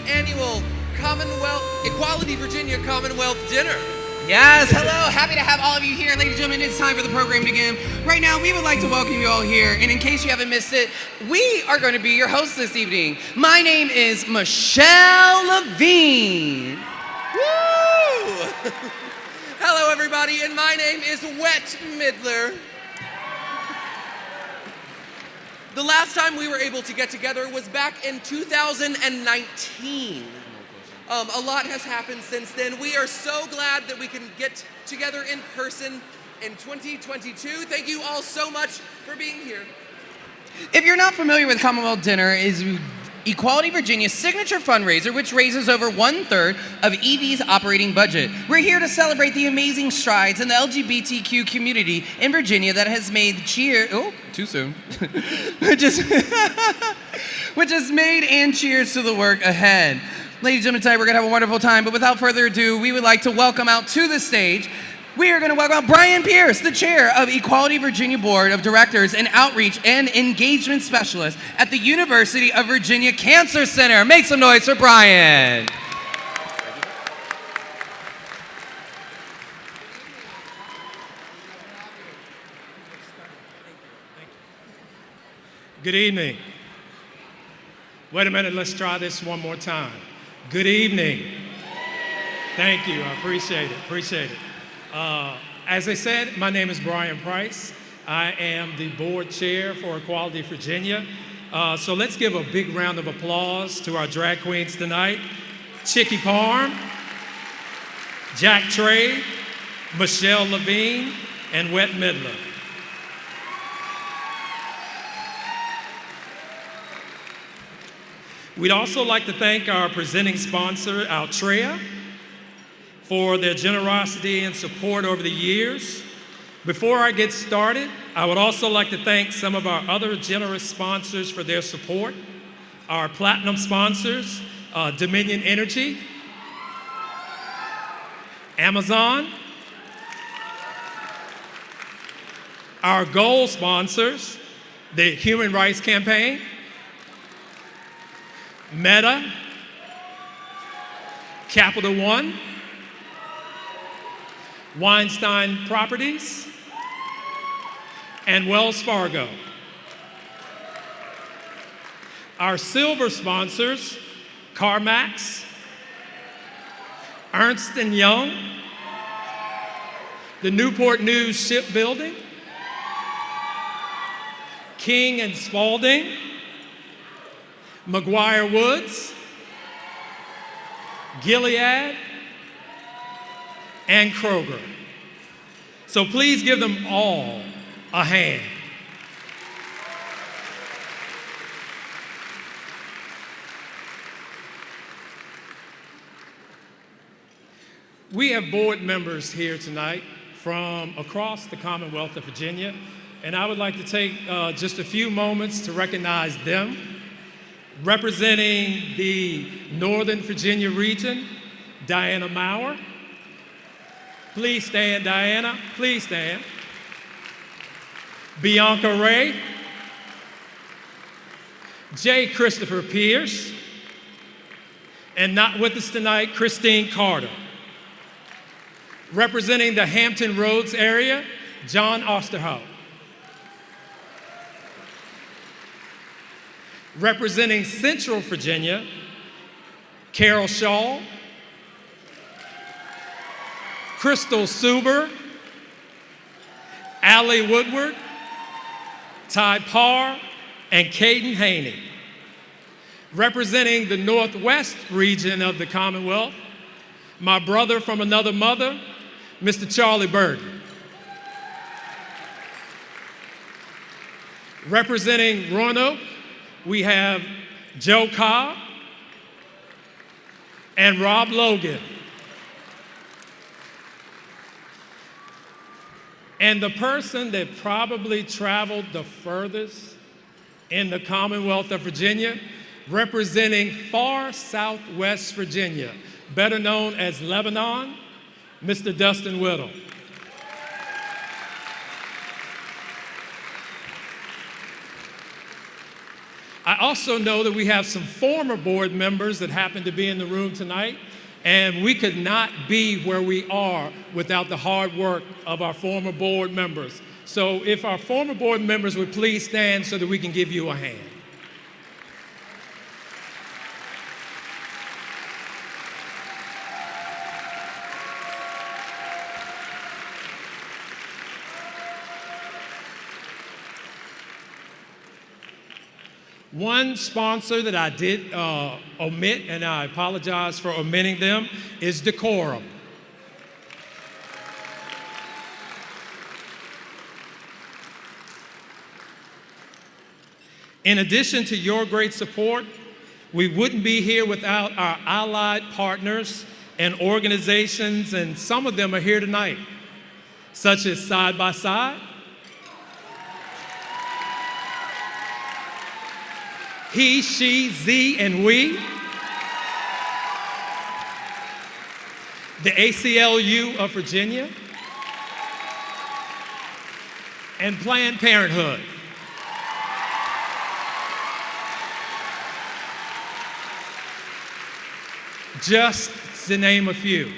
annual Equality Virginia Commonwealth Dinner. Yes, hello, happy to have all of you here. Ladies and gentlemen, it's time for the program to begin. Right now, we would like to welcome you all here, and in case you haven't missed it, we are going to be your hosts this evening. My name is Michelle Levine. Woo! Hello, everybody, and my name is Wet Midler. The last time we were able to get together was back in 2019. A lot has happened since then. We are so glad that we can get together in person in 2022. Thank you all so much for being here. If you're not familiar with Commonwealth Dinner, is Equality Virginia's signature fundraiser, which raises over 1/3 of EV's operating budget. We're here to celebrate the amazing strides in the LGBTQ community in Virginia that has made too soon. which has made and cheers to the work ahead. Ladies and gentlemen, tonight we're going to have a wonderful time, but without further ado, we would like to welcome out to the stage, we are going to welcome out Brian Pierce, the chair of Equality Virginia Board of Directors and Outreach and Engagement Specialist at the University of Virginia Cancer Center. Make some noise for Brian. Good evening. Wait a minute, let's try this one more time. Good evening. Thank you, I appreciate it. As I said, my name is Brian Price. I am the board chair for Equality Virginia. So let's give a big round of applause to our drag queens tonight. Chicky Parm, Jack Trey, Michelle Levine, and Wet Midler. We'd also like to thank our presenting sponsor, Altria, for their generosity and support over the years. Before I get started, I would also like to thank some of our other generous sponsors for their support. Our platinum sponsors, Dominion Energy, Amazon, our gold sponsors, the Human Rights Campaign, Meta, Capital One, Weinstein Properties, and Wells Fargo. Our silver sponsors, CarMax, Ernst & Young, the Newport News Shipbuilding, King & Spalding, McGuire Woods, Gilead, and Kroger. So please give them all a hand. We have board members here tonight from across the Commonwealth of Virginia, and I would like to take just a few moments to recognize them. Representing the Northern Virginia region, Diana Maurer. Please stand, Diana, please stand. Bianca Ray. J. Christopher Pierce. And not with us tonight, Christine Carter. Representing the Hampton Roads area, John Osterhout. Representing Central Virginia, Carol Shaw, Crystal Suber, Allie Woodward, Ty Parr, and Caden Haney. Representing the Northwest region of the Commonwealth, my brother from another mother, Mr. Charlie Burton. Representing Roanoke, we have Joe Cobb and Rob Logan. And the person that probably traveled the furthest in the Commonwealth of Virginia, representing far southwest Virginia, better known as Lebanon, Mr. Dustin Whittle. I also know that we have some former board members that happen to be in the room tonight, and we could not be where we are without the hard work of our former board members. So if our former board members would please stand so that we can give you a hand. One sponsor that I did omit, and I apologize for omitting them, is Decorum. In addition to your great support, we wouldn't be here without our allied partners and organizations, and some of them are here tonight, such as Side by Side, He, She, Z, and We, the ACLU of Virginia, and Planned Parenthood. Just to name a few.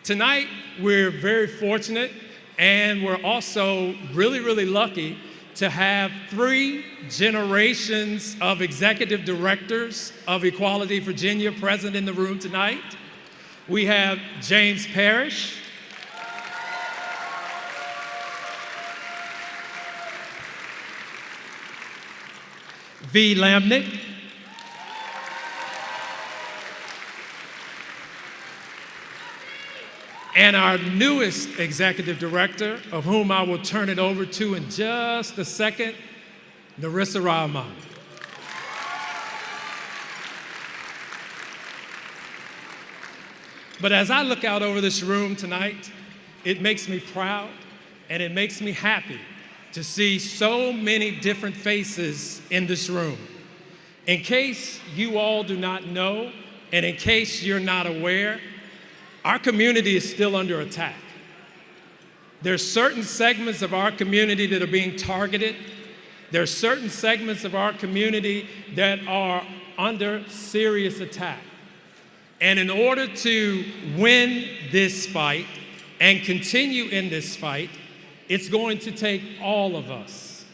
Tonight, we're very fortunate, and we're also really, really lucky to have 3 generations of executive directors of Equality Virginia present in the room tonight. We have James Parrish, V. Lamnick, and our newest executive director, of whom I will turn it over to in just a second, Narissa Rahman. But as I look out over this room tonight, it makes me proud and it makes me happy to see so many different faces in this room. In case you all do not know, and in case you're not aware, our community is still under attack. There's certain segments of our community that are being targeted. There are certain segments of our community that are under serious attack. And in order to win this fight and continue in this fight, it's going to take all of us.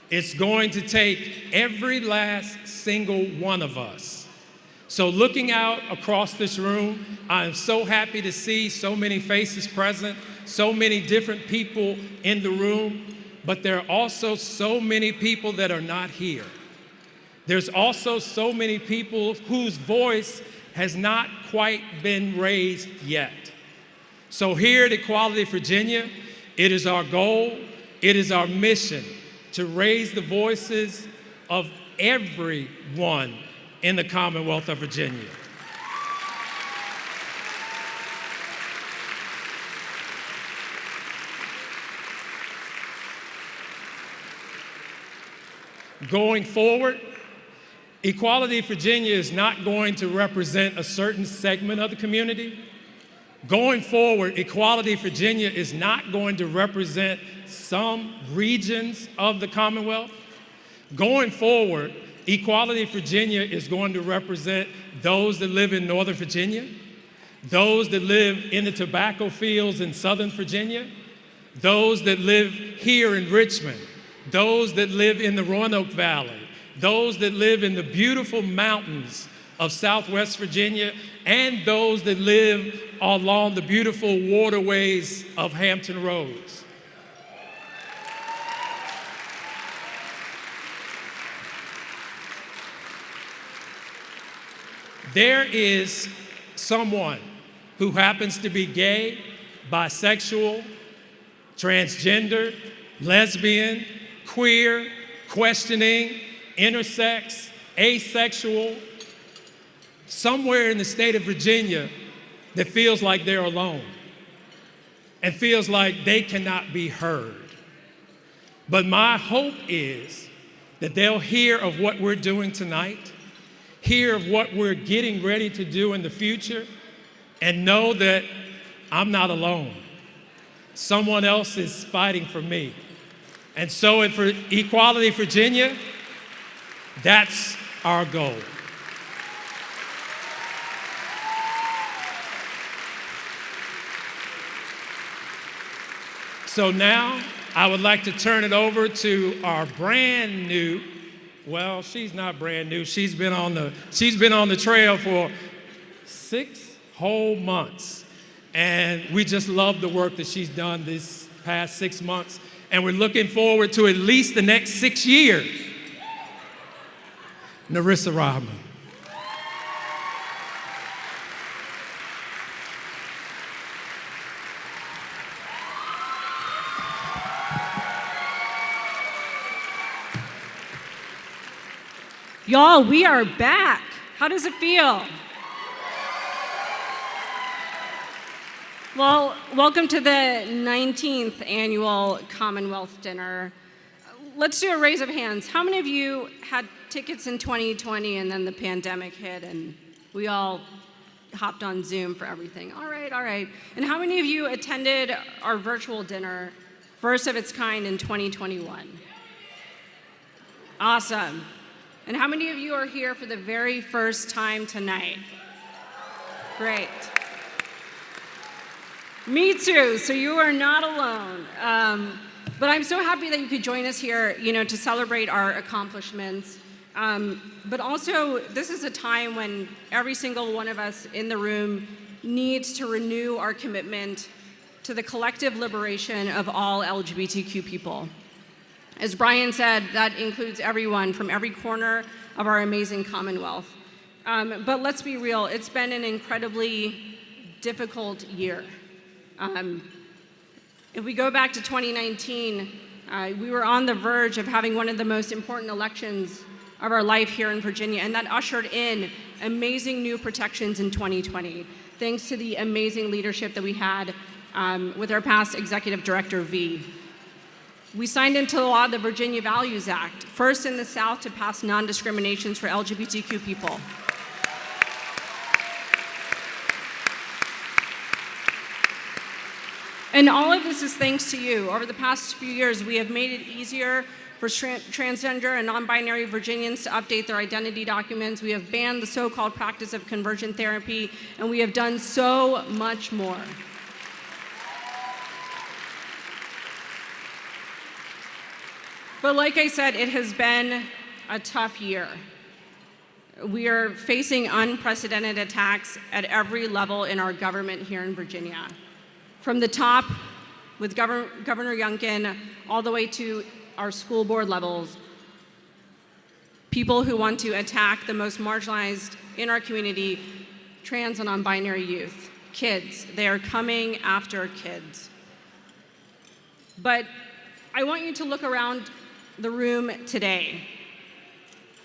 It's going to take every last single one of us. So looking out across this room, I am so happy to see so many faces present, so many different people in the room, but there are also so many people that are not here. There's also so many people whose voice has not quite been raised yet. So here at Equality Virginia, it is our goal, it is our mission to raise the voices of everyone in the Commonwealth of Virginia. Going forward, Equality Virginia is not going to represent a certain segment of the community. Going forward, Equality Virginia is not going to represent some regions of the Commonwealth. Going forward, Equality Virginia is going to represent those that live in Northern Virginia, those that live in the tobacco fields in Southern Virginia, those that live here in Richmond, those that live in the Roanoke Valley, those that live in the beautiful mountains of Southwest Virginia, and those that live along the beautiful waterways of Hampton Roads. There is someone who happens to be gay, bisexual, transgender, lesbian, queer, questioning, intersex, asexual, somewhere in the state of Virginia that feels like they're alone and feels like they cannot be heard. But my hope is that they'll hear of what we're doing tonight, hear of what we're getting ready to do in the future, and know that I'm not alone. Someone else is fighting for me. And so for Equality Virginia, That's our goal. So now I would like to turn it over to our brand new, well, she's not brand new. She's been on the trail for 6 whole months. And we just love the work that she's done this past 6 months. And we're looking forward to at least the next 6 years. Narissa Rodman. Y'all, we are back. How does it feel? Well, welcome to the 19th annual Commonwealth Dinner. Let's do a raise of hands. How many of you had tickets in 2020 and then the pandemic hit and we all hopped on Zoom for everything? All right. And how many of you attended our virtual dinner, first of its kind in 2021? Awesome. And how many of you are here for the very first time tonight? Great. Me too, so you are not alone. But I'm so happy that you could join us here, to celebrate our accomplishments. But also, this is a time when every single one of us in the room needs to renew our commitment to the collective liberation of all LGBTQ people. As Brian said, that includes everyone from every corner of our amazing Commonwealth. But let's be real, it's been an incredibly difficult year. If we go back to 2019, we were on the verge of having one of the most important elections of our life here in Virginia, and that ushered in amazing new protections in 2020, thanks to the amazing leadership that we had with our past executive director, V. We signed into law the Virginia Values Act, first in the South to pass non-discriminations for LGBTQ people. And all of this is thanks to you. Over the past few years, we have made it easier for transgender and non-binary Virginians to update their identity documents. We have banned the so-called practice of conversion therapy, and we have done so much more. But like I said, it has been a tough year. We are facing unprecedented attacks at every level in our government here in Virginia. From the top, with Governor Youngkin, all the way to our school board levels, people who want to attack the most marginalized in our community, trans and non-binary youth, kids. They are coming after kids. But I want you to look around the room today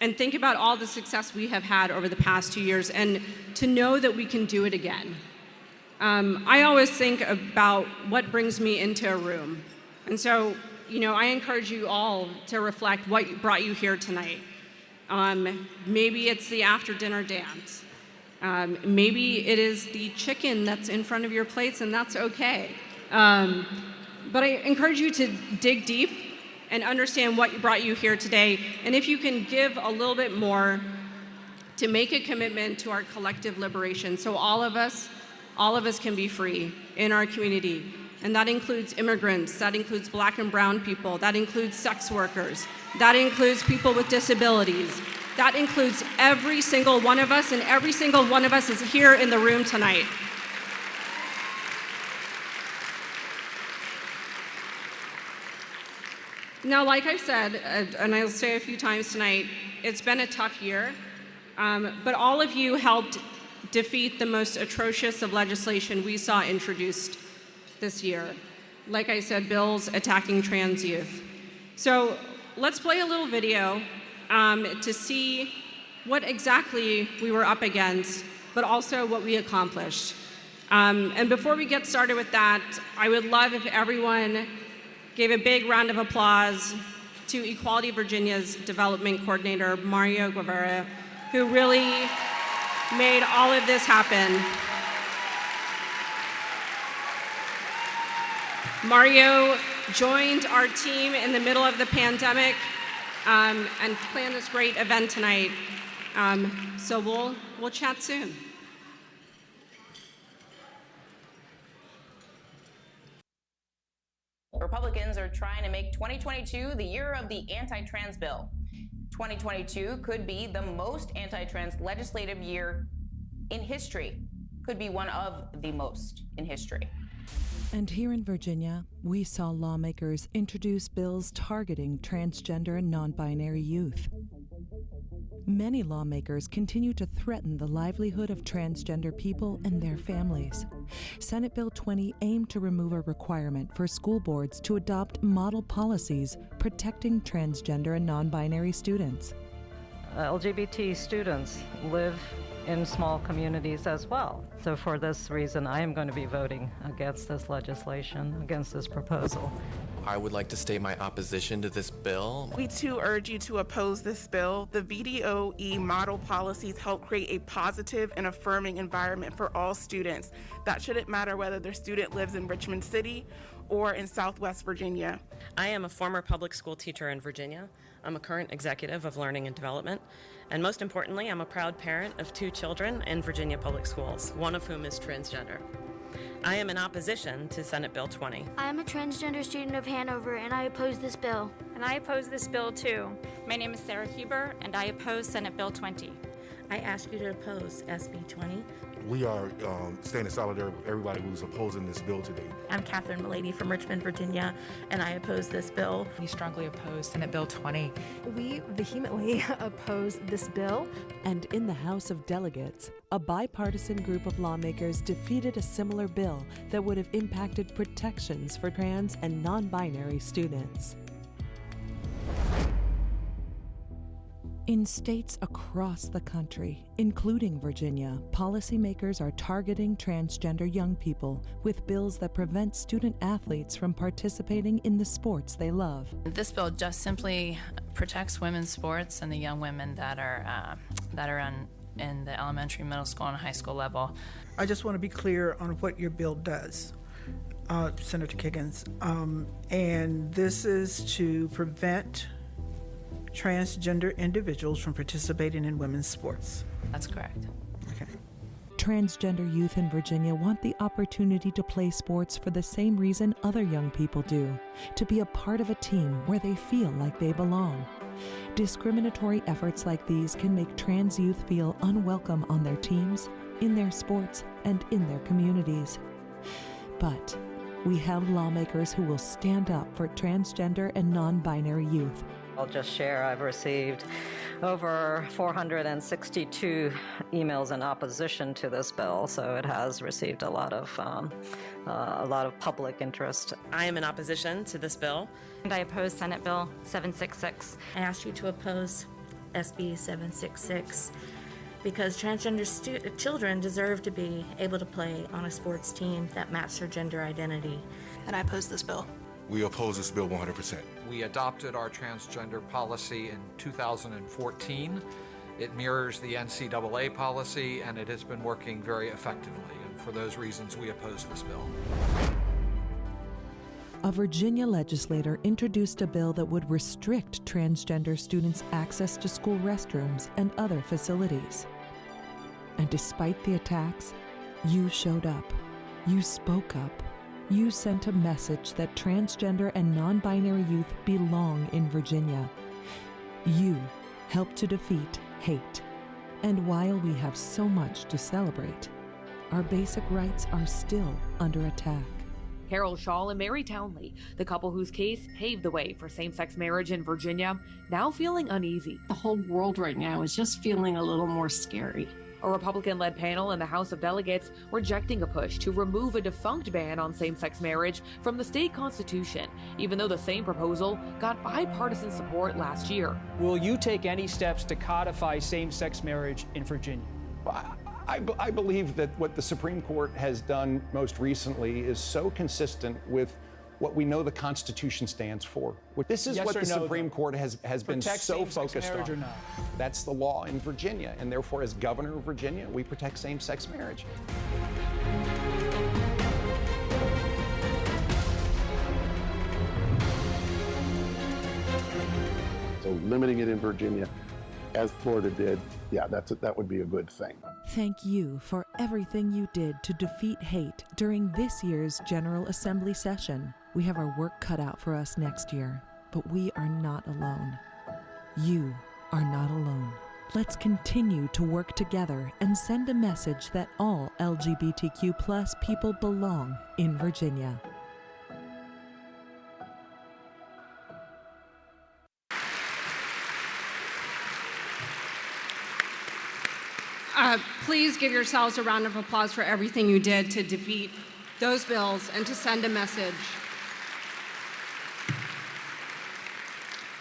and think about all the success we have had over the past 2 years and to know that we can do it again. I always think about what brings me into a room. And so, I encourage you all to reflect what brought you here tonight. Maybe it's the after dinner dance. Maybe it is the chicken that's in front of your plates, and that's okay. But I encourage you to dig deep and understand what brought you here today. And if you can give a little bit more to make a commitment to our collective liberation so all of us can be free in our community. And that includes immigrants, that includes Black and brown people, that includes sex workers, that includes people with disabilities, that includes every single one of us, and every single one of us is here in the room tonight. Now, like I said, and I'll say a few times tonight, it's been a tough year, but all of you helped defeat the most atrocious of legislation we saw introduced this year. Like I said, bills attacking trans youth. So let's play a little video to see what exactly we were up against, but also what we accomplished. And before we get started with that, I would love if everyone gave a big round of applause to Equality Virginia's development coordinator, Mario Guevara, who really made all of this happen. Mario joined our team in the middle of the pandemic, and plan this great event tonight. So we'll chat soon. Republicans are trying to make 2022 the year of the anti-trans bill. 2022 could be the most anti-trans legislative year in history. Could be one of the most in history. And here in Virginia, we saw lawmakers introduce bills targeting transgender and non-binary youth. Many lawmakers continue to threaten the livelihood of transgender people and their families. Senate Bill 20 aimed to remove a requirement for school boards to adopt model policies protecting transgender and non-binary students. LGBT students live in small communities as well. So for this reason, I am going to be voting against this legislation, against this proposal. I would like to state my opposition to this bill. We too urge you to oppose this bill. The VDOE model policies help create a positive and affirming environment for all students. That shouldn't matter whether their student lives in Richmond City or in Southwest Virginia. I am a former public school teacher in Virginia. I'm a current executive of learning and development. And most importantly, I'm a proud parent of 2 children in Virginia public schools, one of whom is transgender. I am in opposition to Senate Bill 20. I am a transgender student of Hanover, and I oppose this bill. And I oppose this bill too. My name is Sarah Huber, and I oppose Senate Bill 20. I ask you to oppose SB 20. We are staying in solidarity with everybody who's opposing this bill today. I'm Catherine Milady from Richmond, Virginia, and I oppose this bill. We strongly oppose Senate Bill 20. We vehemently oppose this bill. And in the House of Delegates, a bipartisan group of lawmakers defeated a similar bill that would have impacted protections for trans and non-binary students. In states across the country, including Virginia, policymakers are targeting transgender young people with bills that prevent student athletes from participating in the sports they love. This bill just simply protects women's sports and the young women that are in the elementary, middle school, and high school level. I just want to be clear on what your bill does, Senator Kiggins. And this is to prevent transgender individuals from participating in women's sports. That's correct. Okay. Transgender youth in Virginia want the opportunity to play sports for the same reason other young people do, to be a part of a team where they feel like they belong. Discriminatory efforts like these can make trans youth feel unwelcome on their teams, in their sports, and in their communities. But we have lawmakers who will stand up for transgender and non-binary youth. I'll just share, I've received over 462 emails in opposition to this bill, so it has received a lot of public interest. I am in opposition to this bill. And I oppose Senate Bill 766. I ask you to oppose SB 766 because transgender children deserve to be able to play on a sports team that matches their gender identity. And I oppose this bill. We oppose this bill 100%. We adopted our transgender policy in 2014. It mirrors the NCAA policy, and it has been working very effectively. And for those reasons, we oppose this bill. A Virginia legislator introduced a bill that would restrict transgender students' access to school restrooms and other facilities. And despite the attacks, you showed up. You spoke up. You sent a message that transgender and non-binary youth belong in Virginia. You helped to defeat hate. And while we have so much to celebrate, our basic rights are still under attack. Carol Shaw and Mary Townley, the couple whose case paved the way for same-sex marriage in Virginia, now feeling uneasy. The whole world right now is just feeling a little more scary. A Republican-led panel in the House of Delegates rejecting a push to remove a defunct ban on same-sex marriage from the state constitution, even though the same proposal got bipartisan support last year. Will you take any steps to codify same-sex marriage in Virginia? I believe that what the Supreme Court has done most recently is so consistent with what we know the Constitution stands for. This is Yes what or the no, Supreme though? Court has been Protect so same-sex focused marriage on. or not? That's the law in Virginia, and therefore, as governor of Virginia, we protect same-sex marriage. So limiting it in Virginia, as Florida did, yeah, that would be a good thing. Thank you for everything you did to defeat hate during this year's General Assembly session. We have our work cut out for us next year, but we are not alone. You are not alone. Let's continue to work together and send a message that all LGBTQ+ people belong in Virginia. Please give yourselves a round of applause for everything you did to defeat those bills and to send a message.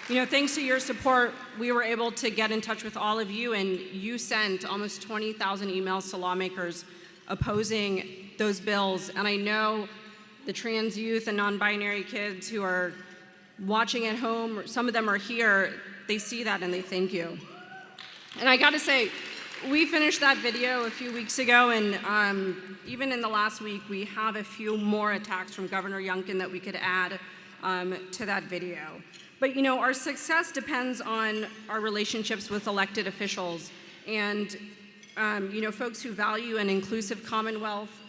You know, thanks to your support, we were able to get in touch with all of you, and you sent almost 20,000 emails to lawmakers opposing those bills. And I know the trans youth and non-binary kids who are watching at home, some of them are here, they see that and they thank you. And I gotta say, we finished that video a few weeks ago, and even in the last week, we have a few more attacks from Governor Youngkin that we could add to that video. But you know, our success depends on our relationships with elected officials and you know, folks who value an inclusive Commonwealth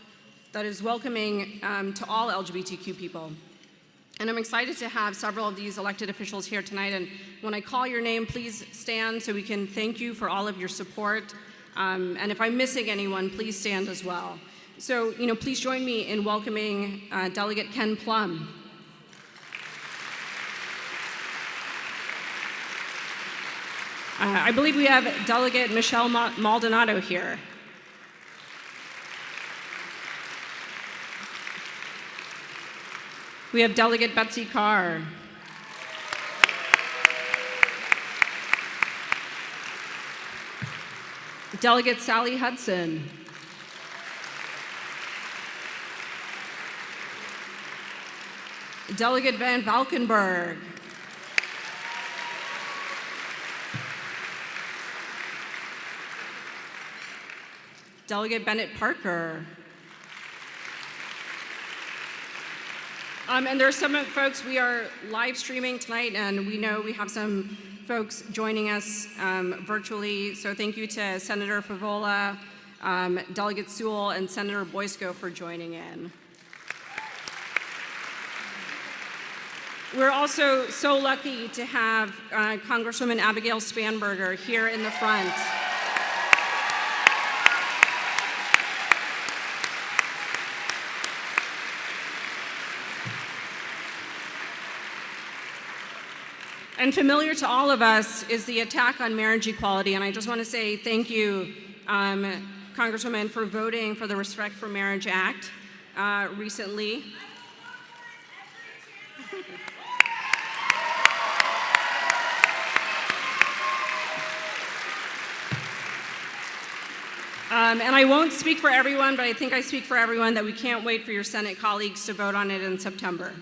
that is welcoming to all LGBTQ people. And I'm excited to have several of these elected officials here tonight. And when I call your name, please stand so we can thank you for all of your support. And if I'm missing anyone, please stand as well. So, you know, please join me in welcoming Delegate Ken Plum. I believe we have Delegate Michelle Maldonado here. We have Delegate Betsy Carr. Delegate Sally Hudson. Delegate Van Valkenburg. Delegate Bennett Parker. And there are some folks, we are live streaming tonight, and we know we have some folks joining us virtually. So thank you to Senator Favola, Delegate Sewell, and Senator Boysko for joining in. We're also so lucky to have Congresswoman Abigail Spanberger here in the front. And familiar to all of us is the attack on marriage equality, and I just want to say thank you, Congresswoman, for voting for the Respect for Marriage Act recently. And I won't speak for everyone, but I think I speak for everyone that we can't wait for your Senate colleagues to vote on it in September.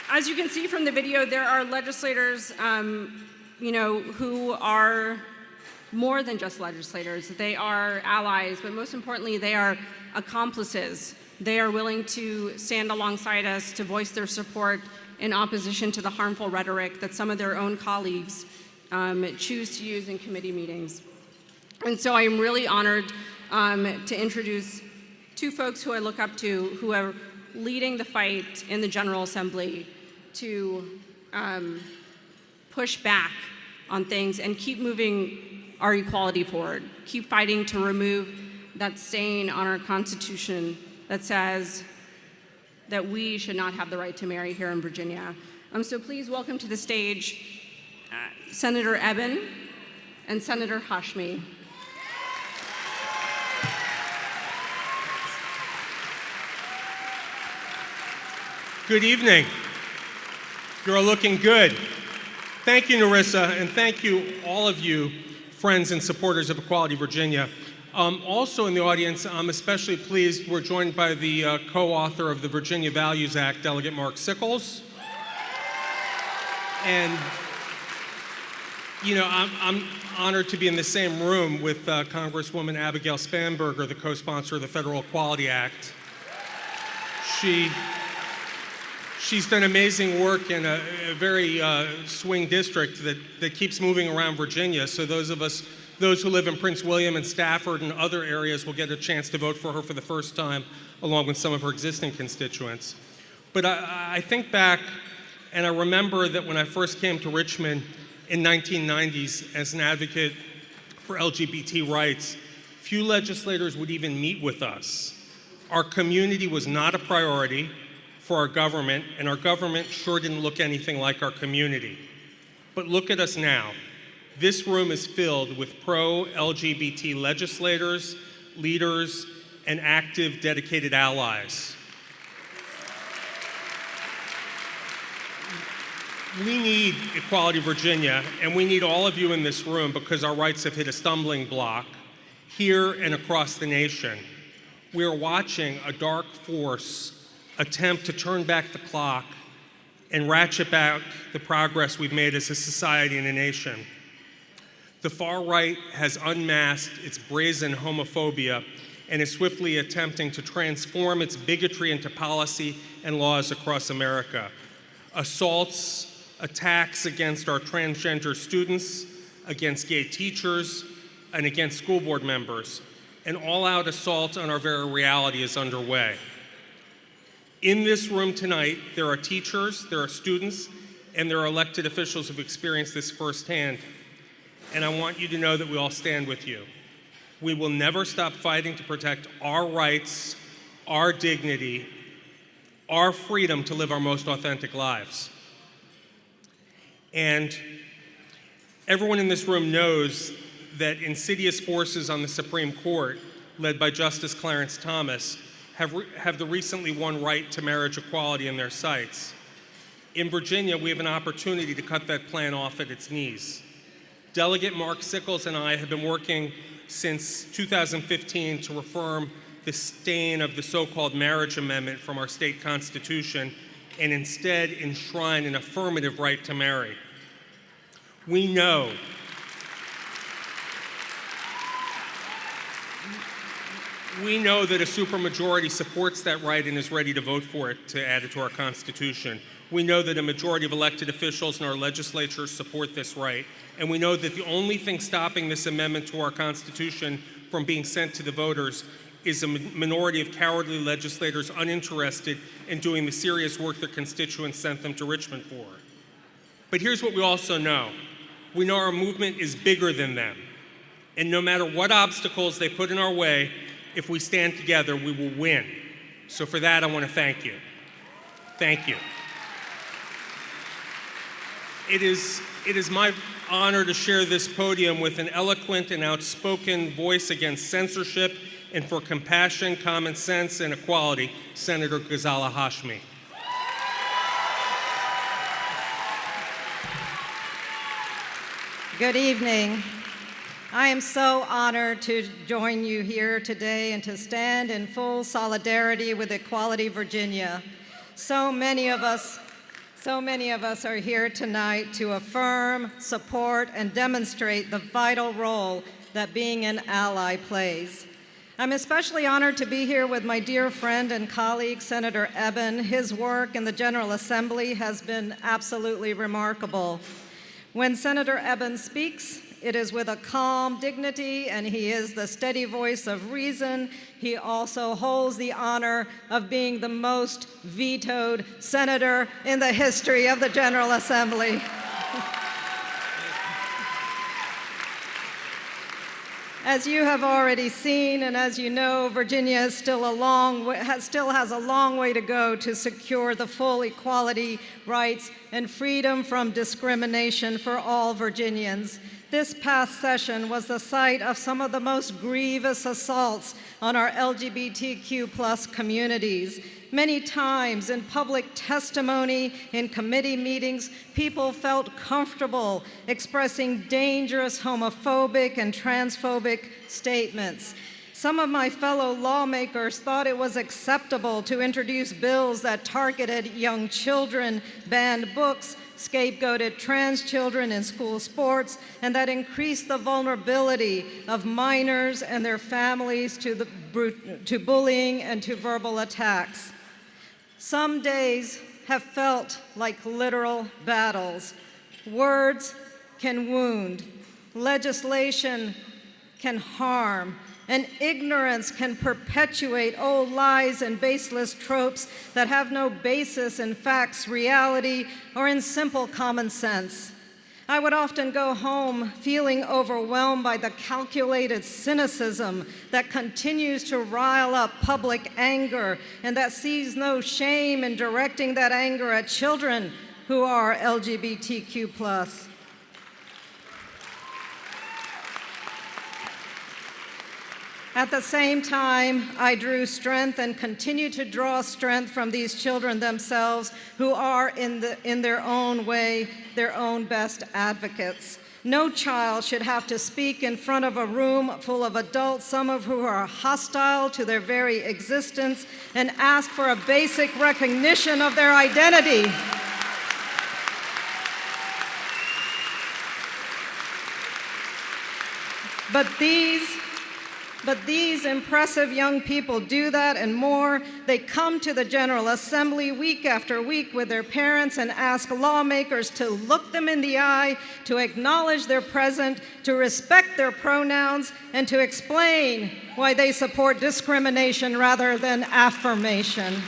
As you can see from the video, there are legislators, you know, who are more than just legislators. They are allies, but most importantly, they are accomplices. They are willing to stand alongside us to voice their support in opposition to the harmful rhetoric that some of their own colleagues choose to use in committee meetings. And so I am really honored to introduce two folks who I look up to who are leading the fight in the General Assembly to push back on things and keep moving our equality forward, keep fighting to remove that stain on our Constitution that says that we should not have the right to marry here in Virginia. So please welcome to the stage Senator Eben and Senator Hashmi. Good evening. You're all looking good. Thank you, Narissa, and thank you, all of you, friends and supporters of Equality Virginia. Also in the audience, I'm especially pleased we're joined by the co-author of the Virginia Values Act, Delegate Mark Sickles. And, you know, I'm honored to be in the same room with Congresswoman Abigail Spanberger, the She's done amazing work in a very swing district that keeps moving around Virginia. So those who live in Prince William and Stafford and other areas will get a chance to vote for her for the first time, along with some of her existing constituents. But I think back, and I remember that when I first came to Richmond in 1990s as an advocate for LGBT rights, few legislators would even meet with us. Our community was not a priority for our government, and our government sure didn't look anything like our community. But look at us now. This room is filled with pro-LGBT legislators, leaders, and active, dedicated allies. We need Equality Virginia, and we need all of you in this room because our rights have hit a stumbling block here and across the nation. We are watching a dark force attempt to turn back the clock and ratchet back the progress we've made as a society and a nation. The far right has unmasked its brazen homophobia and is swiftly attempting to transform its bigotry into policy and laws across America. Assaults, attacks against our transgender students, against gay teachers, and against school board members. An all-out assault on our very reality is underway. In this room tonight, there are teachers, there are students, and there are elected officials who've experienced this firsthand. And I want you to know that we all stand with you. We will never stop fighting to protect our rights, our dignity, our freedom to live our most authentic lives. And everyone in this room knows that insidious forces on the Supreme Court, led by Justice Clarence Thomas, have the recently won right to marriage equality in their sights. In Virginia, we have an opportunity to cut that plan off at its knees. Delegate Mark Sickles and I have been working since 2015 to reform the stain of the so-called marriage amendment from our state constitution and instead enshrine an affirmative right to marry. We know that a supermajority supports that right and is ready to vote for it to add it to our Constitution. We know that a majority of elected officials in our legislature support this right. And we know that the only thing stopping this amendment to our Constitution from being sent to the voters is a minority of cowardly legislators uninterested in doing the serious work their constituents sent them to Richmond for. But here's what we also know. We know our movement is bigger than them. And no matter what obstacles they put in our way, if we stand together, we will win. So for that, I want to thank you. Thank you. It is my honor to share this podium with an eloquent and outspoken voice against censorship and for compassion, common sense, and equality, Senator Ghazala Hashmi. Good evening. I am so honored to join you here today and to stand in full solidarity with Equality Virginia. So many of us are here tonight to affirm, support, and demonstrate the vital role that being an ally plays. I'm especially honored to be here with my dear friend and colleague, Senator Eben. His work in the General Assembly has been absolutely remarkable. When Senator Eben speaks, it is with a calm dignity, and he is the steady voice of reason. He also holds the honor of being the most vetoed senator in the history of the General Assembly. As you have already seen, and as you know, Virginia still has a long way to go to secure the full equality, rights, and freedom from discrimination for all Virginians. This past session was the site of some of the most grievous assaults on our LGBTQ+ communities. Many times in public testimony, in committee meetings, people felt comfortable expressing dangerous homophobic and transphobic statements. Some of my fellow lawmakers thought it was acceptable to introduce bills that targeted young children, banned books, scapegoated trans children in school sports, and that increased the vulnerability of minors and their families to bullying and to verbal attacks. Some days have felt like literal battles. Words can wound, legislation can harm, and ignorance can perpetuate old lies and baseless tropes that have no basis in facts, reality, or in simple common sense. I would often go home feeling overwhelmed by the calculated cynicism that continues to rile up public anger and that sees no shame in directing that anger at children who are LGBTQ+. At the same time, I drew strength and continue to draw strength from these children themselves who are in their own way, their own best advocates. No child should have to speak in front of a room full of adults, some of whom are hostile to their very existence, and ask for a basic recognition of their identity. But these impressive young people do that and more. They come to the General Assembly week after week with their parents and ask lawmakers to look them in the eye, to acknowledge their present, to respect their pronouns, and to explain why they support discrimination rather than affirmation.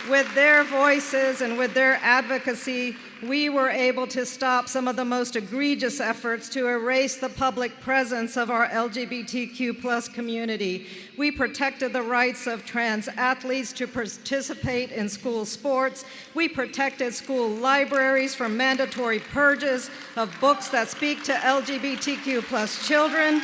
With their voices and with their advocacy, we were able to stop some of the most egregious efforts to erase the public presence of our LGBTQ+ community. We protected the rights of trans athletes to participate in school sports. We protected school libraries from mandatory purges of books that speak to LGBTQ+ children.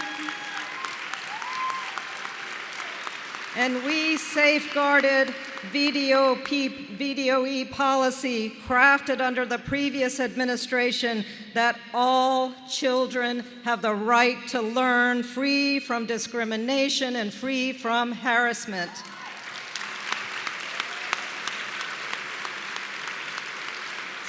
And we safeguarded VDOE policy crafted under the previous administration that all children have the right to learn free from discrimination and free from harassment.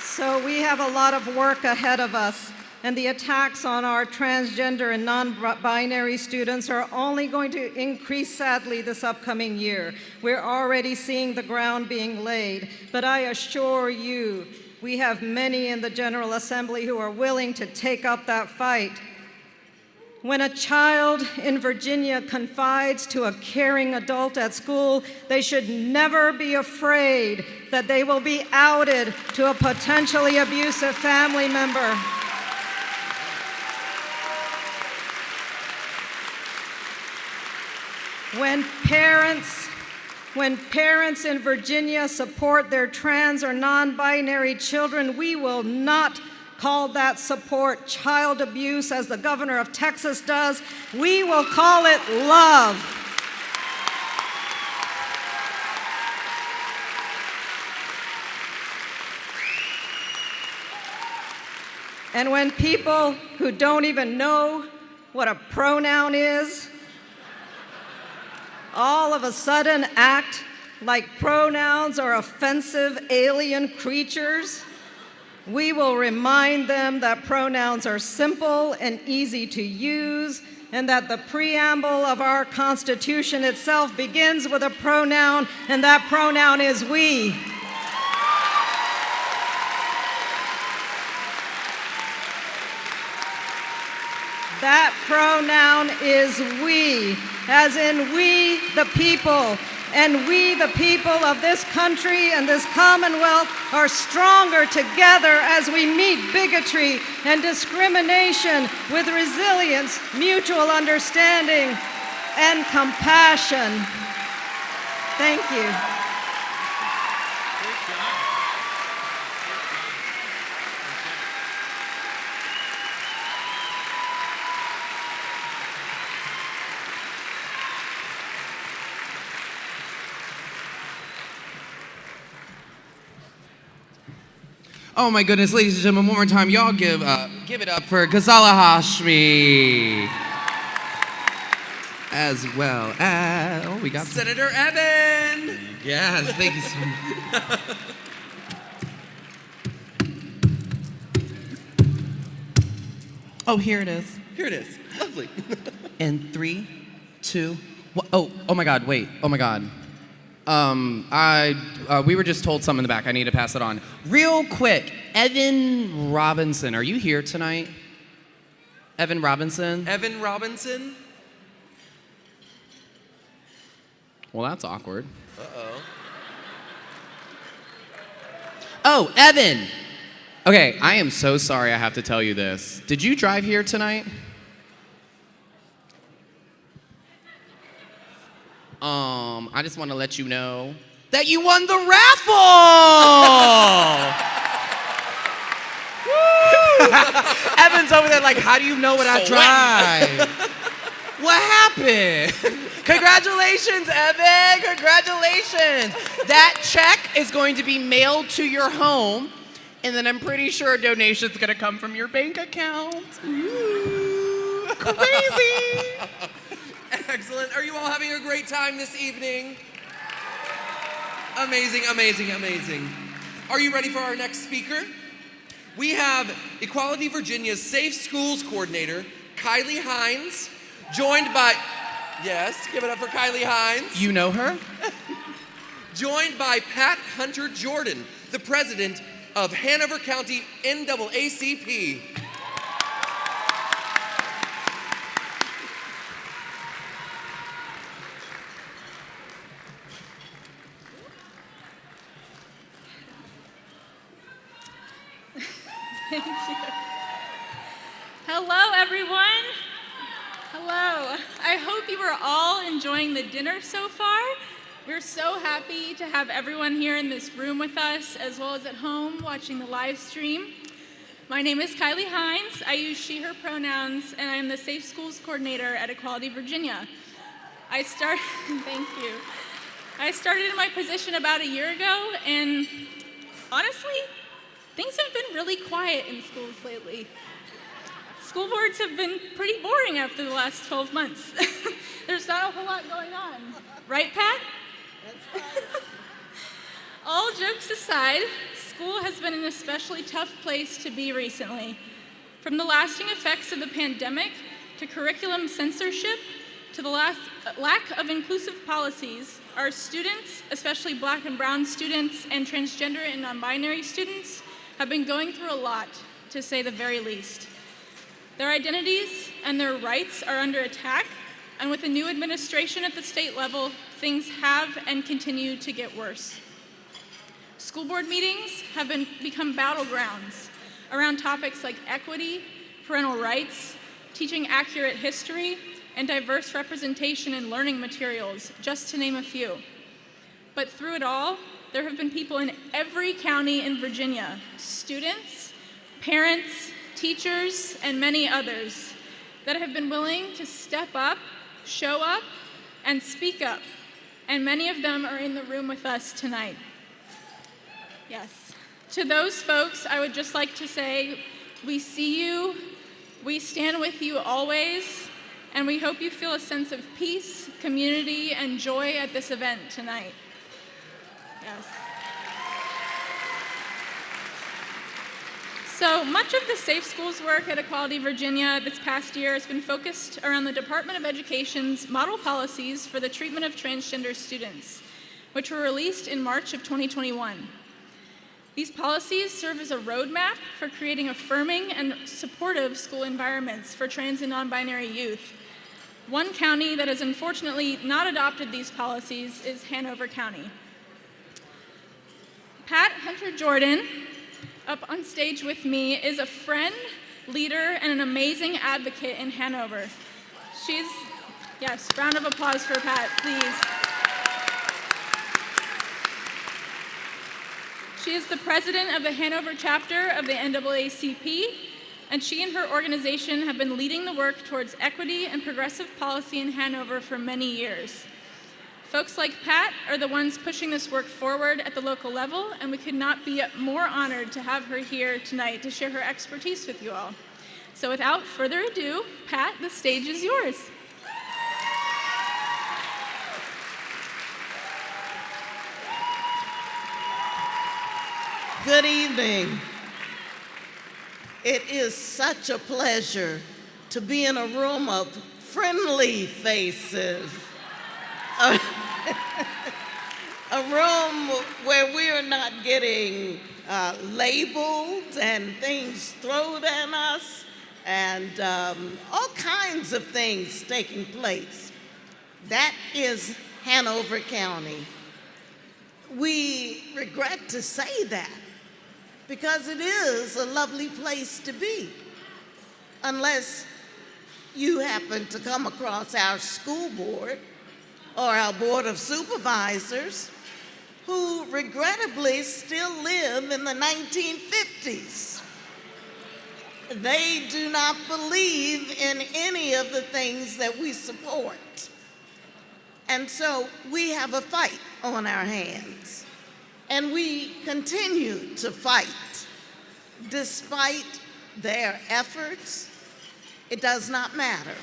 So we have a lot of work ahead of us, and the attacks on our transgender and non-binary students are only going to increase, sadly, this upcoming year. We're already seeing the ground being laid, but I assure you, we have many in the General Assembly who are willing to take up that fight. When a child in Virginia confides to a caring adult at school, they should never be afraid that they will be outed to a potentially abusive family member. When parents in Virginia support their trans or non-binary children, we will not call that support child abuse as the governor of Texas does. We will call it love. And when people who don't even know what a pronoun is all of a sudden act like pronouns are offensive alien creatures, we will remind them that pronouns are simple and easy to use, and that the preamble of our Constitution itself begins with a pronoun, and that pronoun is we. That pronoun is we, as in we the people. And we the people of this country and this Commonwealth are stronger together as we meet bigotry and discrimination with resilience, mutual understanding, and compassion. Thank you. Oh my goodness, ladies and gentlemen, one more time, y'all give it up for Ghazala Hashmi. As well as, we got Senator Evan. Yes, thank you so much. Oh, here it is. Here it is. Lovely. In 3, 2, Oh my God, wait. Oh my God. We were just told something in the back. I need to pass it on. Real quick, Evan Robinson, are you here tonight? Evan Robinson? Evan Robinson? Well, that's awkward. Uh-oh. Oh, Evan! Okay, I am so sorry I have to tell you this. Did you drive here tonight? I just want to let you know that you won the raffle! Evan's over there like, how do you know what I drive? What happened? Congratulations, Evan! Congratulations! That check is going to be mailed to your home, and then I'm pretty sure a donation's gonna come from your bank account. Ooh, crazy! Excellent. Are you all having a great time this evening? Amazing, amazing, amazing. Are you ready for our next speaker? We have Equality Virginia's Safe Schools Coordinator, Kylie Hines, joined by, yes, give it up for Kylie Hines. You know her? Joined by Pat Hunter Jordan, the president of Hanover County NAACP. Thank you. Hello, everyone. Hello. I hope you are all enjoying the dinner so far. We're so happy to have everyone here in this room with us, as well as at home watching the live stream. My name is Kylie Hines. I use she, her pronouns, and I am the Safe Schools Coordinator at Equality Virginia. Thank you. I started in my position about a year ago, and honestly, things have been really quiet in schools lately. School boards have been pretty boring after the last 12 months. There's not a whole lot going on. Right, Pat? That's right. All jokes aside, school has been an especially tough place to be recently. From the lasting effects of the pandemic, to curriculum censorship, to the lack of inclusive policies, our students, especially Black and brown students and transgender and non-binary students, have been going through a lot, to say the very least. Their identities and their rights are under attack, and with a new administration at the state level, things have and continue to get worse. School board meetings have become battlegrounds around topics like equity, parental rights, teaching accurate history, and diverse representation in learning materials, just to name a few. But through it all, there have been people in every county in Virginia, students, parents, teachers, and many others, that have been willing to step up, show up, and speak up. And many of them are in the room with us tonight. Yes. To those folks, I would just like to say, we see you, we stand with you always, and we hope you feel a sense of peace, community, and joy at this event tonight. Yes. So much of the Safe Schools work at Equality Virginia this past year has been focused around the Department of Education's model policies for the treatment of transgender students, which were released in March of 2021. These policies serve as a roadmap for creating affirming and supportive school environments for trans and non-binary youth. One county that has unfortunately not adopted these policies is Hanover County. Pat Hunter Jordan, up on stage with me, is a friend, leader, and an amazing advocate in Hanover. Yes, round of applause for Pat, please. She is the president of the Hanover chapter of the NAACP, and she and her organization have been leading the work towards equity and progressive policy in Hanover for many years. Folks like Pat are the ones pushing this work forward at the local level, and we could not be more honored to have her here tonight to share her expertise with you all. So without further ado, Pat, the stage is yours. Good evening. It is such a pleasure to be in a room of friendly faces. a room where we are not getting labeled and things thrown at us and all kinds of things taking place. That is Hanover County. We regret to say that because it is a lovely place to be, unless you happen to come across our school board or our board of supervisors who regrettably still live in the 1950s. They do not believe in any of the things that we support. And so we have a fight on our hands. And we continue to fight despite their efforts. It does not matter.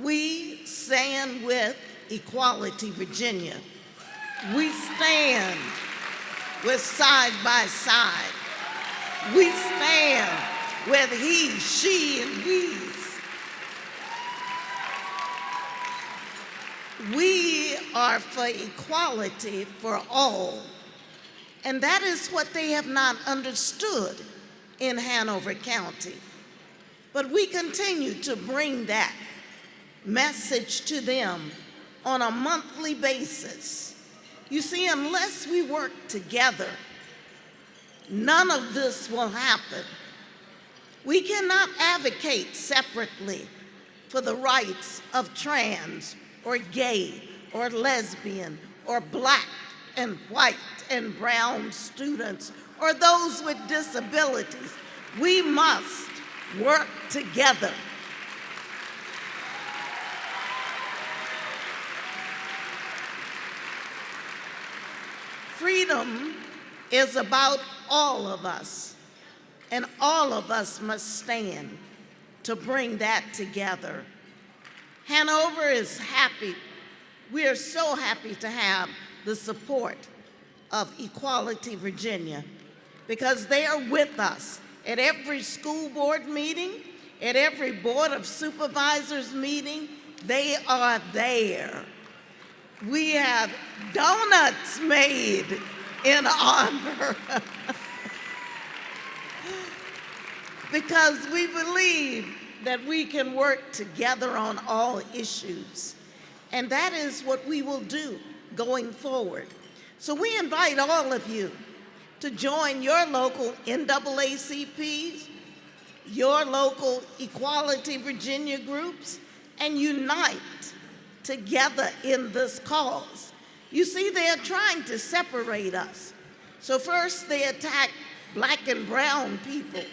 We stand with Equality Virginia. We stand with Side by Side. We stand with he, she, and we's. We are for equality for all. And that is what they have not understood in Hanover County. But we continue to bring that message to them on a monthly basis. You see, unless we work together, none of this will happen. We cannot advocate separately for the rights of trans or gay or lesbian or black and white and brown students or those with disabilities. We must work together. Freedom is about all of us, and all of us must stand to bring that together. Hanover is happy. We are so happy to have the support of Equality Virginia because they are with us at every school board meeting, at every board of supervisors meeting. They are there. We have donuts made in honor because we believe that we can work together on all issues. And that is what we will do going forward. So we invite all of you to join your local NAACPs, your local Equality Virginia groups, and unite together in this cause. You see, they are trying to separate us. So first they attack black and brown people,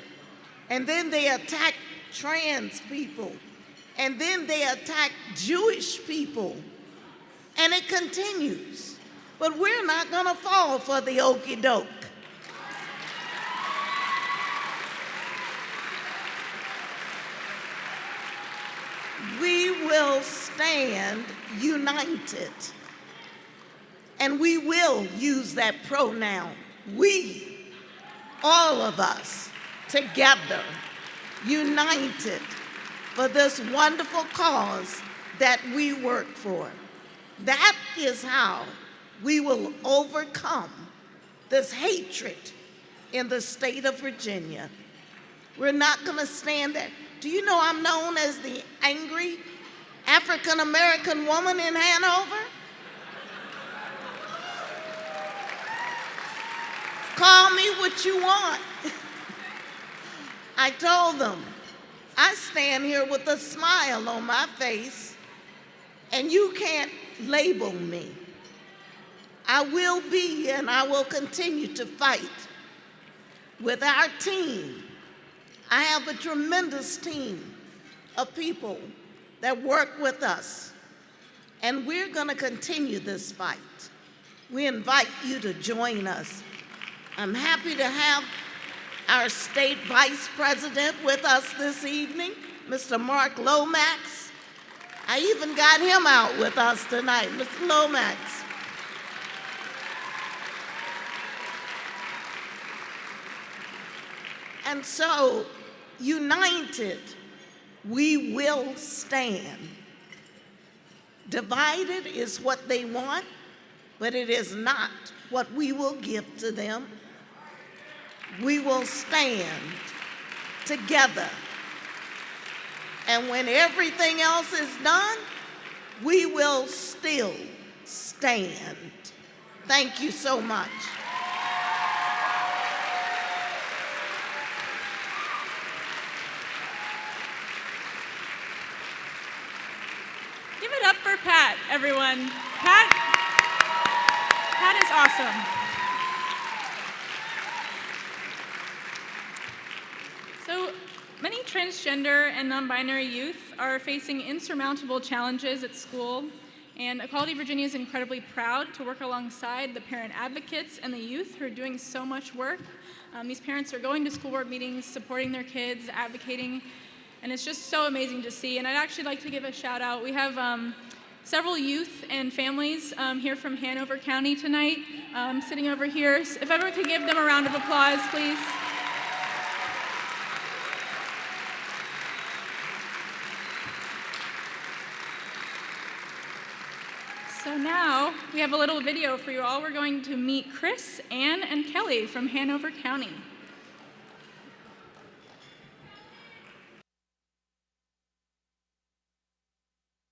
and then they attack trans people, and then they attack Jewish people, and it continues. But we're not gonna fall for the okie doke. We will stand united, and we will use that pronoun, we, all of us, together, united for this wonderful cause that we work for. That is how we will overcome this hatred in the state of Virginia. We're not gonna stand there. Do you know I'm known as the angry African-American woman in Hanover? Call me what you want. I told them, I stand here with a smile on my face, and you can't label me. I will be and I will continue to fight with our team. I have a tremendous team of people that work with us, and we're going to continue this fight. We invite you to join us. I'm happy to have our state vice president with us this evening, Mr. Mark Lomax. I even got him out with us tonight, Mr. Lomax. And so, united, we will stand. Divided is what they want, but it is not what we will give to them. We will stand together. And when everything else is done, we will still stand. Thank you so much. Give it up for Pat, everyone. Pat is awesome. So many transgender and non-binary youth are facing insurmountable challenges at school, and Equality Virginia is incredibly proud to work alongside the parent advocates and the youth who are doing so much work. These parents are going to school board meetings, supporting their kids, advocating, and it's just so amazing to see. And I'd actually like to give a shout out. We have several youth and families here from Hanover County tonight, sitting over here. If everyone could give them a round of applause, please. So now we have a little video for you all. We're going to meet Chris, Ann, and Kelly from Hanover County.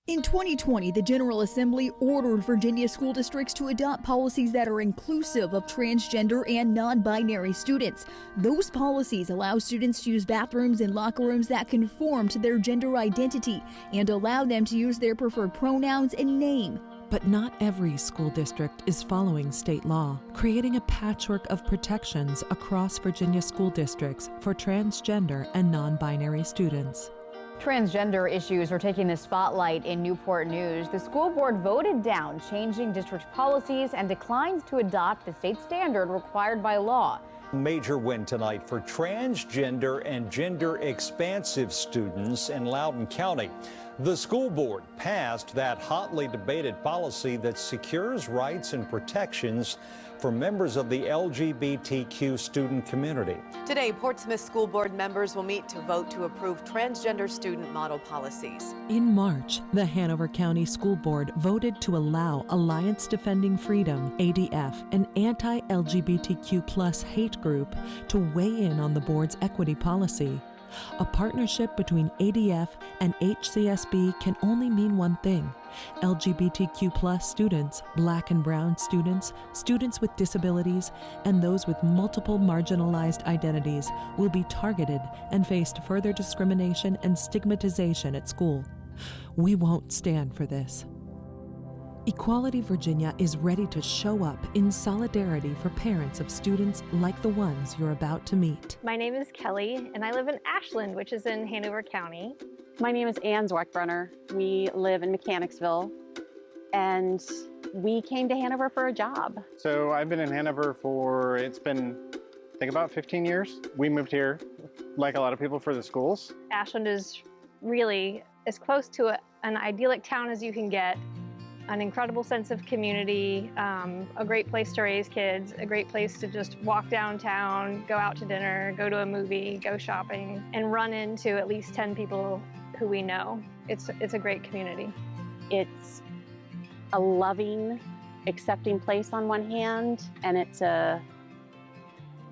In 2020, the General Assembly ordered Virginia school districts to adopt policies that are inclusive of transgender and non-binary students. Those policies allow students to use bathrooms and locker rooms that conform to their gender identity and allow them to use their preferred pronouns and name. But not every school district is following state law, creating a patchwork of protections across Virginia school districts for transgender and non-binary students. Transgender issues are taking the spotlight in Newport News. The school board voted down changing district policies and declined to adopt the state standard required by law. Major win tonight for transgender and gender expansive students in Loudoun County. The school board passed that hotly debated policy that secures rights and protections for members of the LGBTQ student community. Today, Portsmouth School Board members will meet to vote to approve transgender student model policies. In March, the Hanover County School Board voted to allow Alliance Defending Freedom, ADF, an anti-LGBTQ+ hate group, to weigh in on the board's equity policy. A partnership between ADF and HCSB can only mean one thing. LGBTQ+ students, Black and Brown students, students with disabilities, and those with multiple marginalized identities will be targeted and face further discrimination and stigmatization at school. We won't stand for this. Equality Virginia is ready to show up in solidarity for parents of students like the ones you're about to meet. My name is Kelly, and I live in Ashland, which is in Hanover County. My name is Ann Zweckbrunner. We live in Mechanicsville, and we came to Hanover for a job. So I've been in Hanover it's been, I think, about 15 years. We moved here, like a lot of people, for the schools. Ashland is really as close to an idyllic town as you can get. An incredible sense of community, a great place to raise kids, a great place to just walk downtown, go out to dinner, go to a movie, go shopping, and run into at least 10 people who we know. It's a great community. It's a loving, accepting place on one hand, and it's a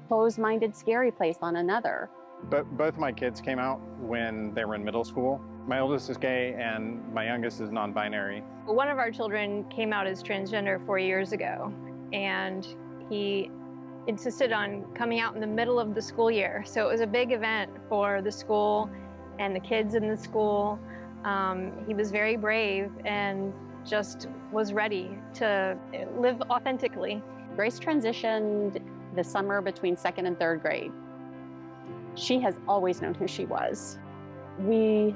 closed-minded, scary place on another. But both my kids came out when they were in middle school. My oldest is gay and my youngest is non-binary. One of our children came out as transgender 4 years ago, and he insisted on coming out in the middle of the school year. So it was a big event for the school and the kids in the school. He was very brave and just was ready to live authentically. Grace transitioned the summer between 2nd and 3rd grade. She has always known who she was. We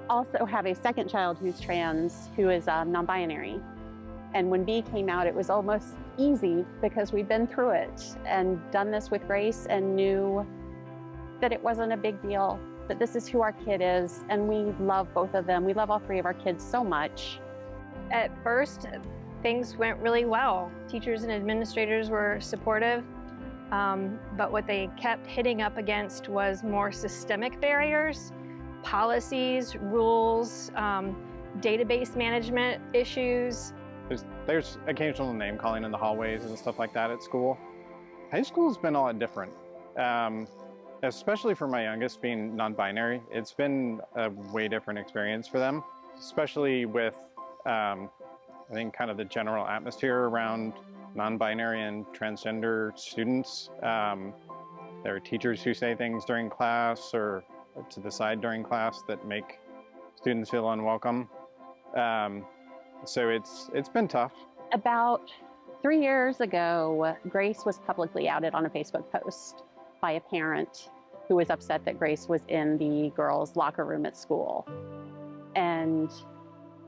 also have a second child who's trans, who is non-binary. And when B came out, it was almost easy because we've been through it and done this with Grace and knew that it wasn't a big deal, that this is who our kid is, and we love both of them. We love all 3 of our kids so much. At first, things went really well. Teachers and administrators were supportive, but what they kept hitting up against was more systemic barriers, policies, rules, database management issues. There's occasional name calling in the hallways and stuff like that at school. High school's been a lot different, especially for my youngest being non-binary. It's been a way different experience for them, especially with, I think, kind of the general atmosphere around non-binary and transgender students. There are teachers who say things during class or to the side during class that make students feel unwelcome. So it's been tough. About 3 years ago, Grace was publicly outed on a Facebook post by a parent who was upset that Grace was in the girls' locker room at school. And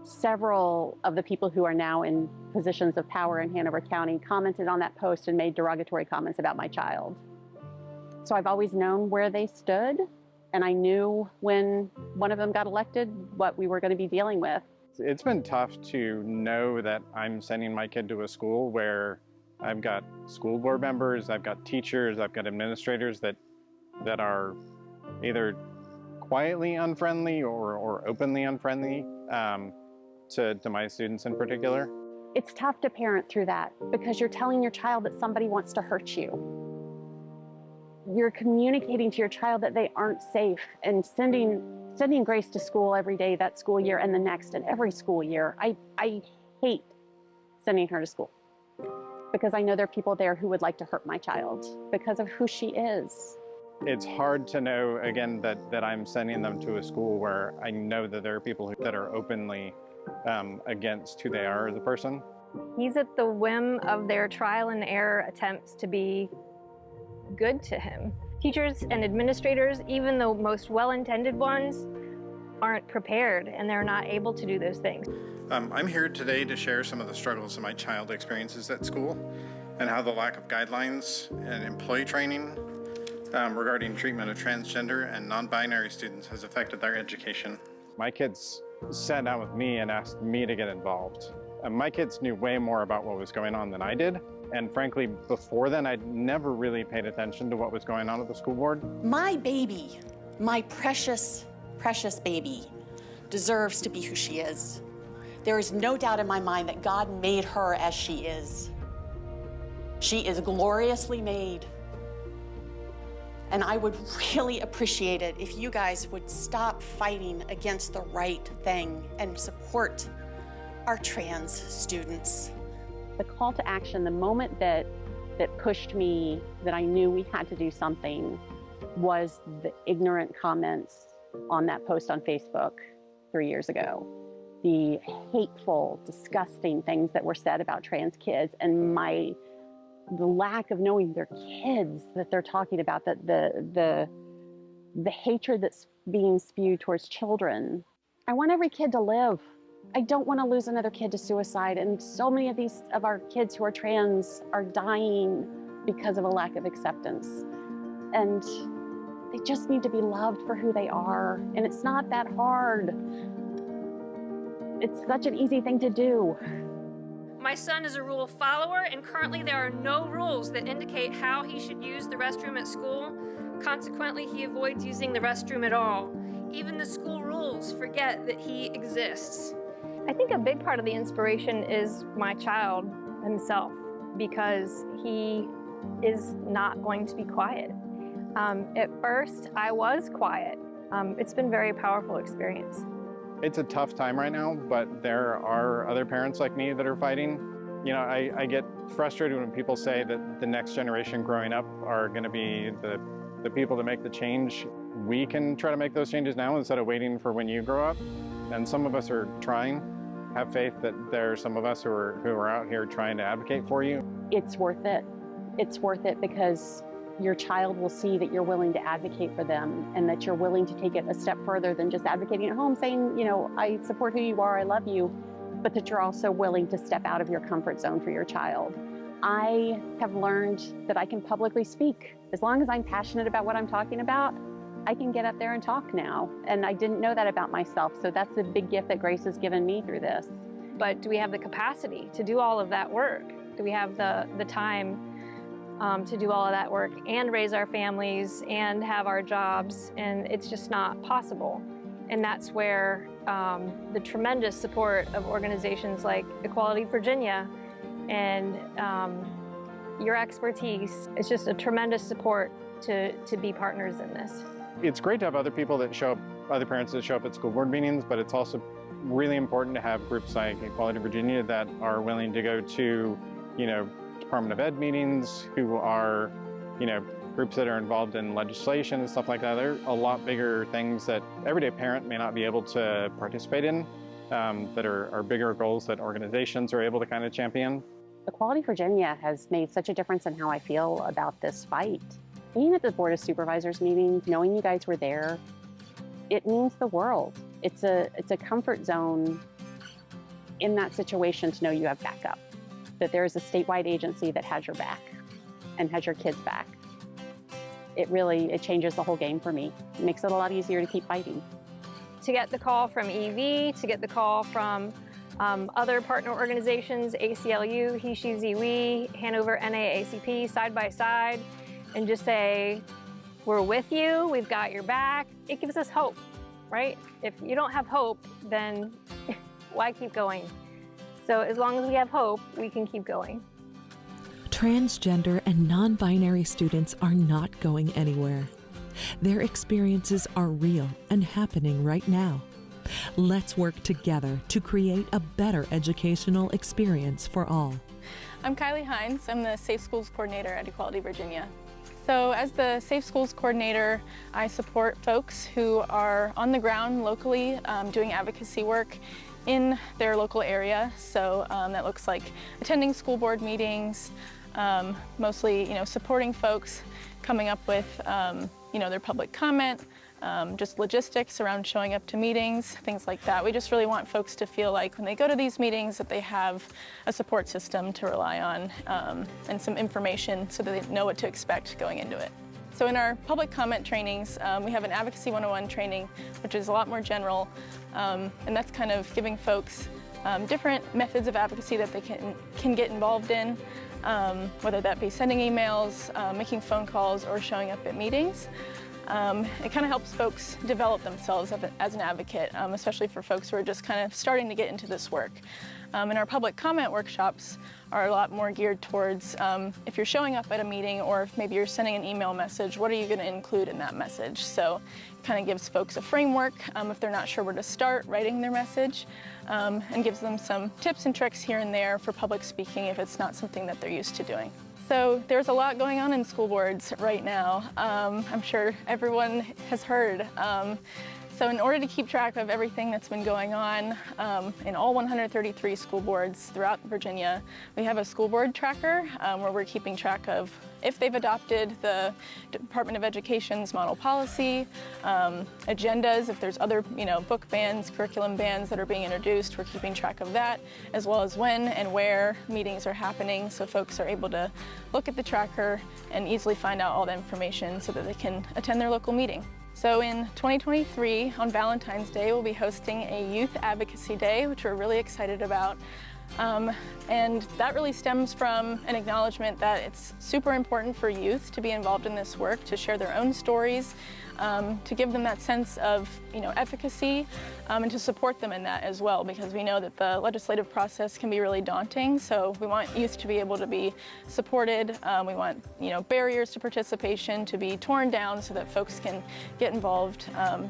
several of the people who are now in positions of power in Hanover County commented on that post and made derogatory comments about my child. So I've always known where they stood, and I knew when one of them got elected what we were going to be dealing with. It's been tough to know that I'm sending my kid to a school where I've got school board members, I've got teachers, I've got administrators that are either quietly unfriendly or openly unfriendly to my students in particular. It's tough to parent through that because you're telling your child that somebody wants to hurt you. You're communicating to your child that they aren't safe, and sending Grace to school every day that school year and the next and every school year. I hate sending her to school because I know there are people there who would like to hurt my child because of who she is. It's hard to know, again, that I'm sending them to a school where I know that there are people that are openly against who they are as a person. He's at the whim of their trial and error attempts to be good to him. Teachers and administrators, even the most well-intended ones, aren't prepared and they're not able to do those things. I'm here today to share some of the struggles that my child experiences at school and how the lack of guidelines and employee training regarding treatment of transgender and non-binary students has affected their education. My kids sat down with me and asked me to get involved. My kids knew way more about what was going on than I did. And frankly, before then, I'd never really paid attention to what was going on at the school board. My baby, my precious, precious baby, deserves to be who she is. There is no doubt in my mind that God made her as she is. She is gloriously made. And I would really appreciate it if you guys would stop fighting against the right thing and support our trans students. The call to action, the moment that pushed me, that I knew we had to do something, was the ignorant comments on that post on Facebook 3 years ago. The hateful, disgusting things that were said about trans kids, and the lack of knowing their kids that they're talking about, that the hatred that's being spewed towards children. I want every kid to live. I don't want to lose another kid to suicide, and so many of our kids who are trans are dying because of a lack of acceptance. And they just need to be loved for who they are, and it's not that hard. It's such an easy thing to do. My son is a rule follower, and currently there are no rules that indicate how he should use the restroom at school. Consequently, he avoids using the restroom at all. Even the school rules forget that he exists. I think a big part of the inspiration is my child himself, because he is not going to be quiet. At first, I was quiet. It's been a very powerful experience. It's a tough time right now, but there are other parents like me that are fighting. You know, I get frustrated when people say that the next generation growing up are going to be the people to make the change. We can try to make those changes now instead of waiting for when you grow up. And some of us are trying. Have faith that there are some of us who are out here trying to advocate for you. It's worth it. It's worth it because your child will see that you're willing to advocate for them and that you're willing to take it a step further than just advocating at home, saying, you know, I support who you are, I love you, but that you're also willing to step out of your comfort zone for your child. I have learned that I can publicly speak. As long as I'm passionate about what I'm talking about, I can get up there and talk now. And I didn't know that about myself. So that's a big gift that Grace has given me through this. But do we have the capacity to do all of that work? Do we have the time to do all of that work and raise our families and have our jobs? And it's just not possible. And that's where the tremendous support of organizations like Equality Virginia and your expertise. It's just a tremendous support to be partners in this. It's great to have other people that show up, other parents that show up at school board meetings, but it's also really important to have groups like Equality Virginia that are willing to go to, Department of Ed meetings, who are, groups that are involved in legislation and stuff like that. There are a lot bigger things that everyday parent may not be able to participate in, that are bigger goals that organizations are able to kind of champion. Equality Virginia has made such a difference in how I feel about this fight. Being at the Board of Supervisors meeting, knowing you guys were there, it means the world. It's a comfort zone in that situation to know you have backup, that there is a statewide agency that has your back and has your kids' back. It changes the whole game for me. It makes it a lot easier to keep fighting. To get the call from EV, to get the call from other partner organizations, ACLU, He, She, Ze, We, Hanover, NAACP, side by side, and just say, we're with you, we've got your back. It gives us hope, right? If you don't have hope, then why keep going? So as long as we have hope, we can keep going. Transgender and non-binary students are not going anywhere. Their experiences are real and happening right now. Let's work together to create a better educational experience for all. I'm Kylie Hines. I'm the Safe Schools Coordinator at Equality Virginia. So as the Safe Schools Coordinator, I support folks who are on the ground locally doing advocacy work in their local area. So that looks like attending school board meetings, mostly supporting folks, coming up with their public comment, just logistics around showing up to meetings, things like that. We just really want folks to feel like when they go to these meetings that they have a support system to rely on and some information so that they know what to expect going into it. So in our public comment trainings, we have an Advocacy 101 training, which is a lot more general, and that's kind of giving folks different methods of advocacy that they can get involved in, whether that be sending emails, making phone calls, or showing up at meetings. It kind of helps folks develop themselves as an advocate, especially for folks who are just kind of starting to get into this work. And our public comment workshops are a lot more geared towards if you're showing up at a meeting or if maybe you're sending an email message, what are you going to include in that message? So it kind of gives folks a framework if they're not sure where to start writing their message, and gives them some tips and tricks here and there for public speaking if it's not something that they're used to doing. So there's a lot going on in school boards right now. I'm sure everyone has heard. So in order to keep track of everything that's been going on in all 133 school boards throughout Virginia, we have a school board tracker where we're keeping track of if they've adopted the Department of Education's model policy, agendas, if there's other book bans, curriculum bans that are being introduced, we're keeping track of that, as well as when and where meetings are happening, so folks are able to look at the tracker and easily find out all the information so that they can attend their local meeting. So in 2023, on Valentine's Day, we'll be hosting a Youth Advocacy Day, which we're really excited about. And that really stems from an acknowledgement that it's super important for youth to be involved in this work, to share their own stories, to give them that sense of efficacy, and to support them in that as well, because we know that the legislative process can be really daunting. So we want youth to be able to be supported. We want barriers to participation to be torn down so that folks can get involved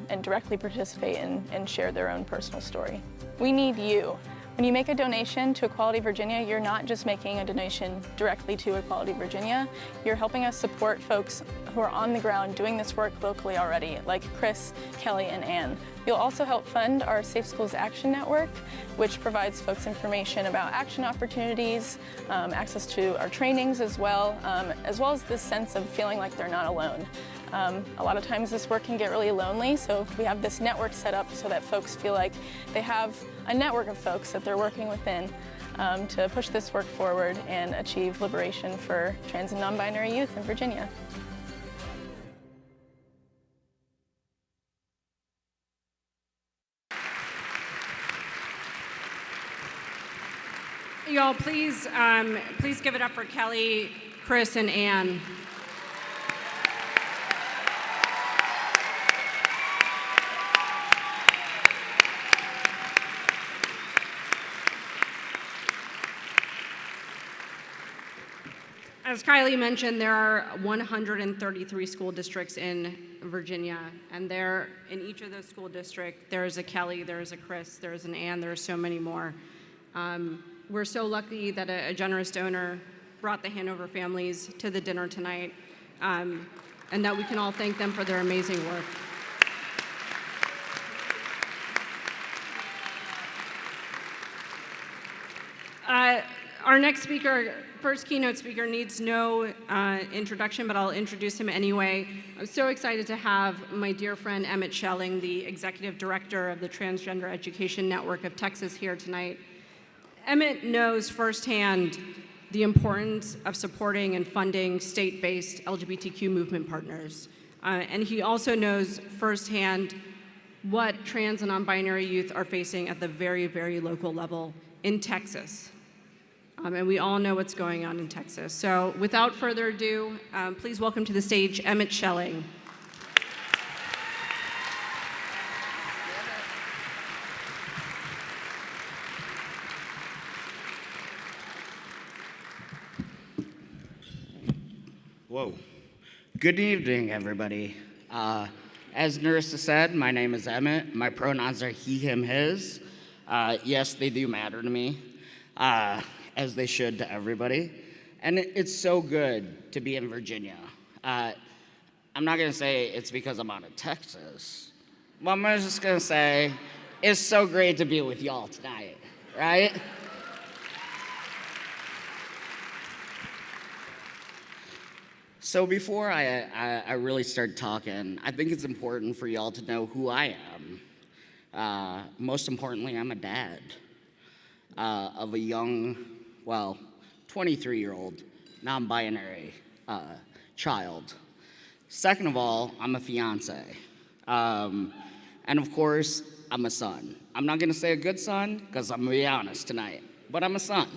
and directly participate and share their own personal story. We need you. When you make a donation to Equality Virginia, you're not just making a donation directly to Equality Virginia, you're helping us support folks who are on the ground doing this work locally already, like Chris, Kelly, and Ann. You'll also help fund our Safe Schools Action Network, which provides folks information about action opportunities, access to our trainings as well as this sense of feeling like they're not alone. A lot of times this work can get really lonely, so we have this network set up so that folks feel like they have a network of folks that they're working within to push this work forward and achieve liberation for trans and non-binary youth in Virginia. Y'all, please give it up for Kelly, Chris, and Ann. As Kylie mentioned, there are 133 school districts in Virginia, and there, in each of those school districts, there's a Kelly, there's a Chris, there's an Ann, there's so many more. We're so lucky that a generous donor brought the Hanover families to the dinner tonight, and that we can all thank them for their amazing work. Our next speaker, first keynote speaker, needs no introduction, but I'll introduce him anyway. I'm so excited to have my dear friend Emmett Schelling, the Executive Director of the Transgender Education Network of Texas, here tonight. Emmett knows firsthand the importance of supporting and funding state-based LGBTQ movement partners. And he also knows firsthand what trans and non-binary youth are facing at the very, very local level in Texas. And we all know what's going on in Texas. So without further ado, please welcome to the stage Emmett Schelling. Whoa. Good evening, everybody. As Narissa said, my name is Emmett. My pronouns are he, him, his. Yes, they do matter to me. As they should to everybody. And it's so good to be in Virginia. I'm not gonna say it's because I'm out of Texas, but I'm just gonna say it's so great to be with y'all tonight, right? So before I really start talking, I think it's important for y'all to know who I am. Most importantly, I'm a dad of a young, 23-year-old non-binary child. Second of all, I'm a fiance. And of course, I'm a son. I'm not gonna say a good son, because I'm gonna be honest tonight, but I'm a son.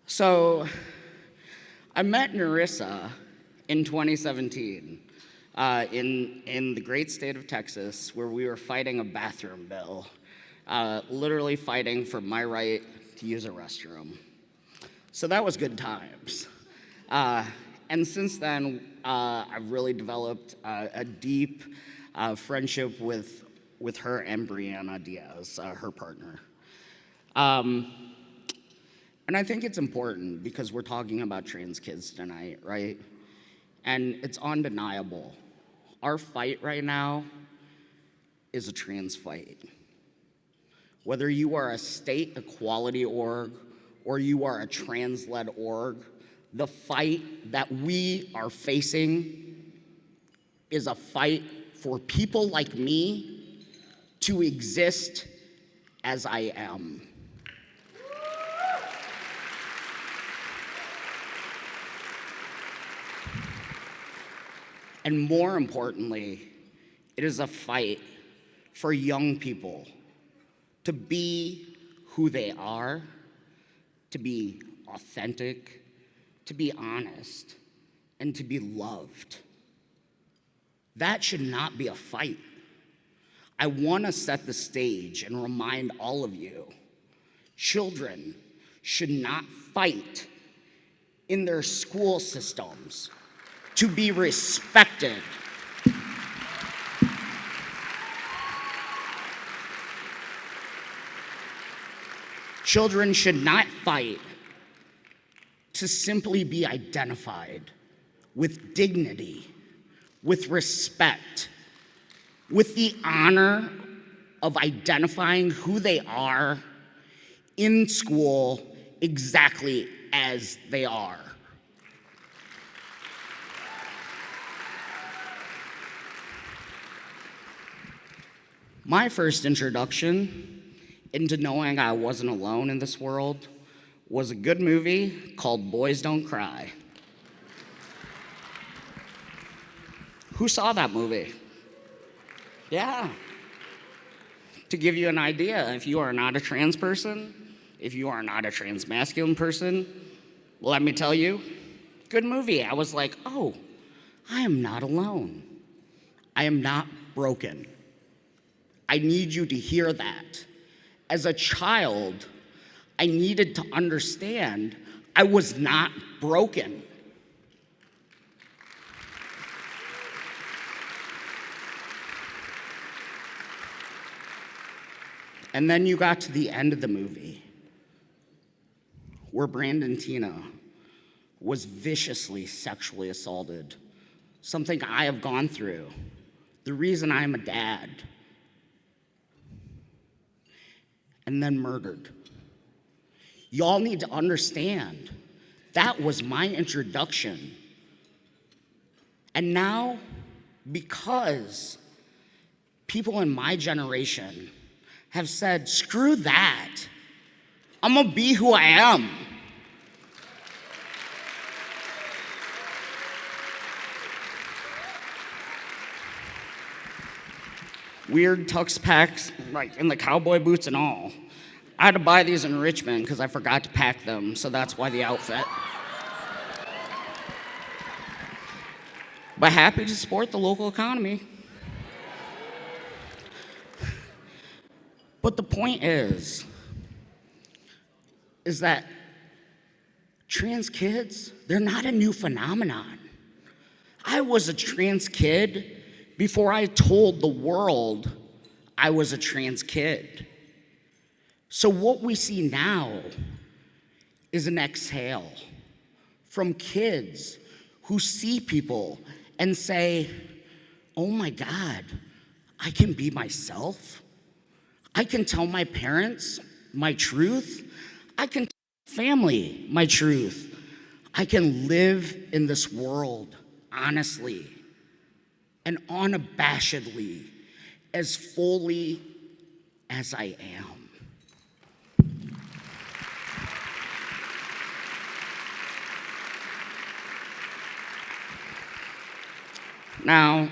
So, I met Narissa in 2017 in the great state of Texas, where we were fighting a bathroom bill. Literally fighting for my right to use a restroom. So that was good times. And since then, I've really developed a deep friendship with her and Brianna Diaz, her partner. And I think it's important because we're talking about trans kids tonight, right? And it's undeniable. Our fight right now is a trans fight. Whether you are a state equality org or you are a trans-led org, the fight that we are facing is a fight for people like me to exist as I am. And more importantly, it is a fight for young people to be who they are, to be authentic, to be honest, and to be loved. That should not be a fight. I want to set the stage and remind all of you, children should not fight in their school systems to be respected. Children should not fight to simply be identified with dignity, with respect, with the honor of identifying who they are in school exactly as they are. My first introduction into knowing I wasn't alone in this world was a good movie called Boys Don't Cry. Who saw that movie? Yeah. To give you an idea, if you are not a trans person, if you are not a trans masculine person, let me tell you, good movie. I was like, oh, I am not alone. I am not broken. I need you to hear that. As a child, I needed to understand I was not broken. And then you got to the end of the movie where Brandon Tina was viciously sexually assaulted, something I have gone through, the reason I'm a dad, and then murdered. Y'all need to understand, that was my introduction. And now, because people in my generation have said, screw that, I'm gonna be who I am. Weird tux packs, like in the cowboy boots and all. I had to buy these in Richmond because I forgot to pack them, so that's why the outfit. But happy to support the local economy. But the point is that trans kids, they're not a new phenomenon. I was a trans kid before I told the world I was a trans kid. So what we see now is an exhale from kids who see people and say, oh my God, I can be myself. I can tell my parents my truth. I can tell my family my truth. I can live in this world honestly and unabashedly, as fully as I am. Now,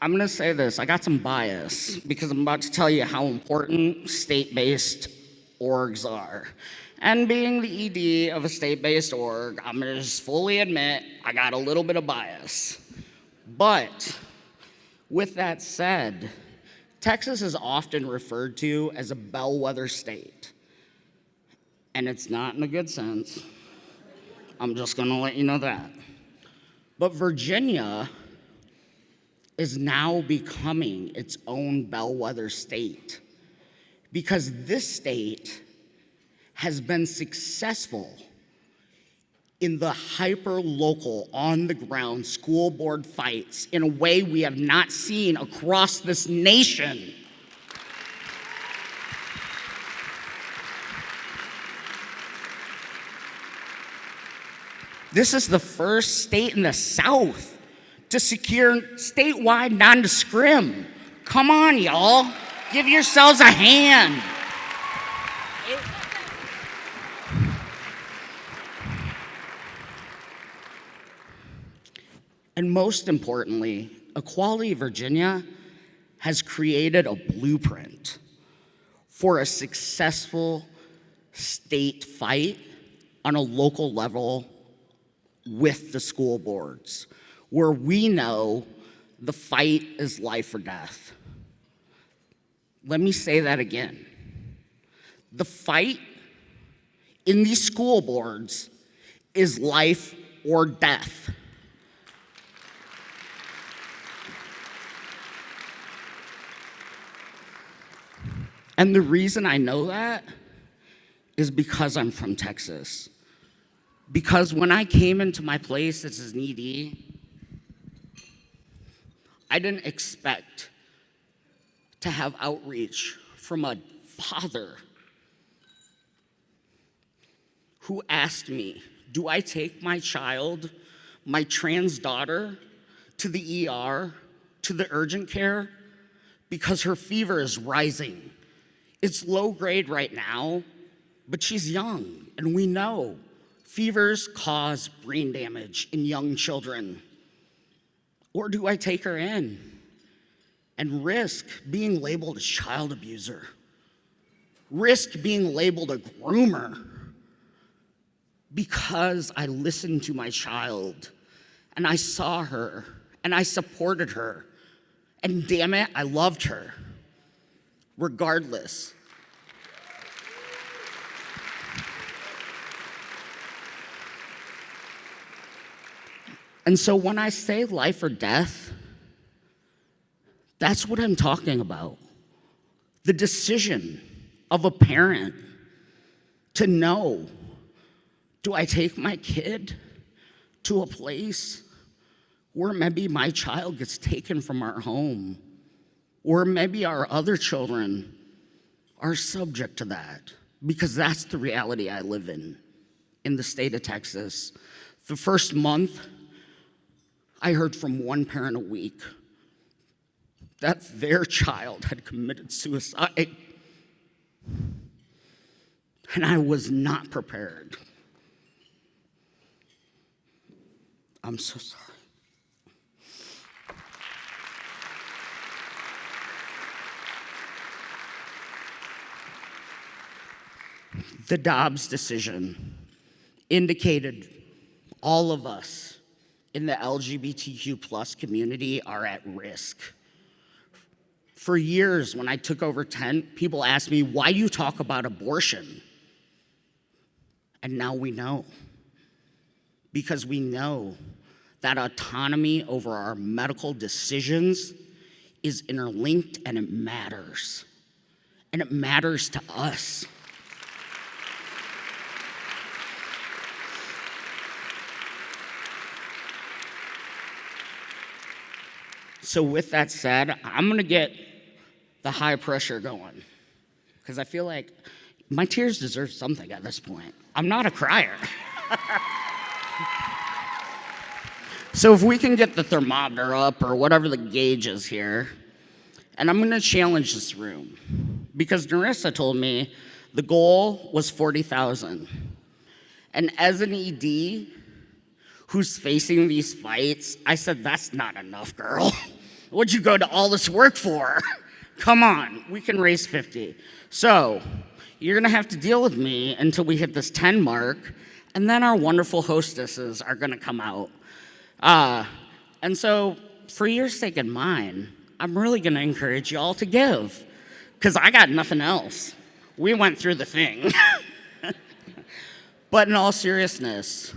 I'm gonna say this, I got some bias because I'm about to tell you how important state-based orgs are. And being the ED of a state-based org, I'm gonna just fully admit I got a little bit of bias. But with that said, Texas is often referred to as a bellwether state. And it's not in a good sense. I'm just gonna let you know that. But Virginia is now becoming its own bellwether state because this state has been successful in the hyper-local, on-the-ground school board fights in a way we have not seen across this nation. This is the first state in the South to secure statewide non-discrim. Come on, y'all. Give yourselves a hand. And most importantly, Equality Virginia has created a blueprint for a successful state fight on a local level with the school boards, where we know the fight is life or death. Let me say that again. The fight in these school boards is life or death. And the reason I know that is because I'm from Texas. Because when I came into my place as an ED, I didn't expect to have outreach from a father who asked me, do I take my child, my trans daughter, to the ER, to the urgent care, because her fever is rising. It's low grade right now, but she's young, and we know fevers cause brain damage in young children. Or do I take her in and risk being labeled a child abuser? Risk being labeled a groomer because I listened to my child and I saw her and I supported her, and damn it, I loved her regardless. And so when I say life or death, that's what I'm talking about. The decision of a parent to know, do I take my kid to a place where maybe my child gets taken from our home, or maybe our other children are subject to that, because that's the reality I live in the state of Texas. The first month, I heard from one parent a week that their child had committed suicide, and I was not prepared. I'm so sorry. The Dobbs decision indicated all of us in the LGBTQ plus community are at risk. For years, when I took over 10, people asked me, why do you talk about abortion? And now we know. Because we know that autonomy over our medical decisions is interlinked, and it matters. And it matters to us. So with that said, I'm gonna get the high pressure going, because I feel like my tears deserve something at this point. I'm not a crier. So if we can get the thermometer up, or whatever the gauge is here, and I'm gonna challenge this room, because Narissa told me the goal was 40,000. And as an ED who's facing these fights, I said, that's not enough, girl. What'd you go to all this work for? Come on, we can raise 50. So you're gonna have to deal with me until we hit this 10 mark, and then our wonderful hostesses are gonna come out. And so for your sake and mine, I'm really gonna encourage y'all to give, because I got nothing else. We went through the thing. But in all seriousness,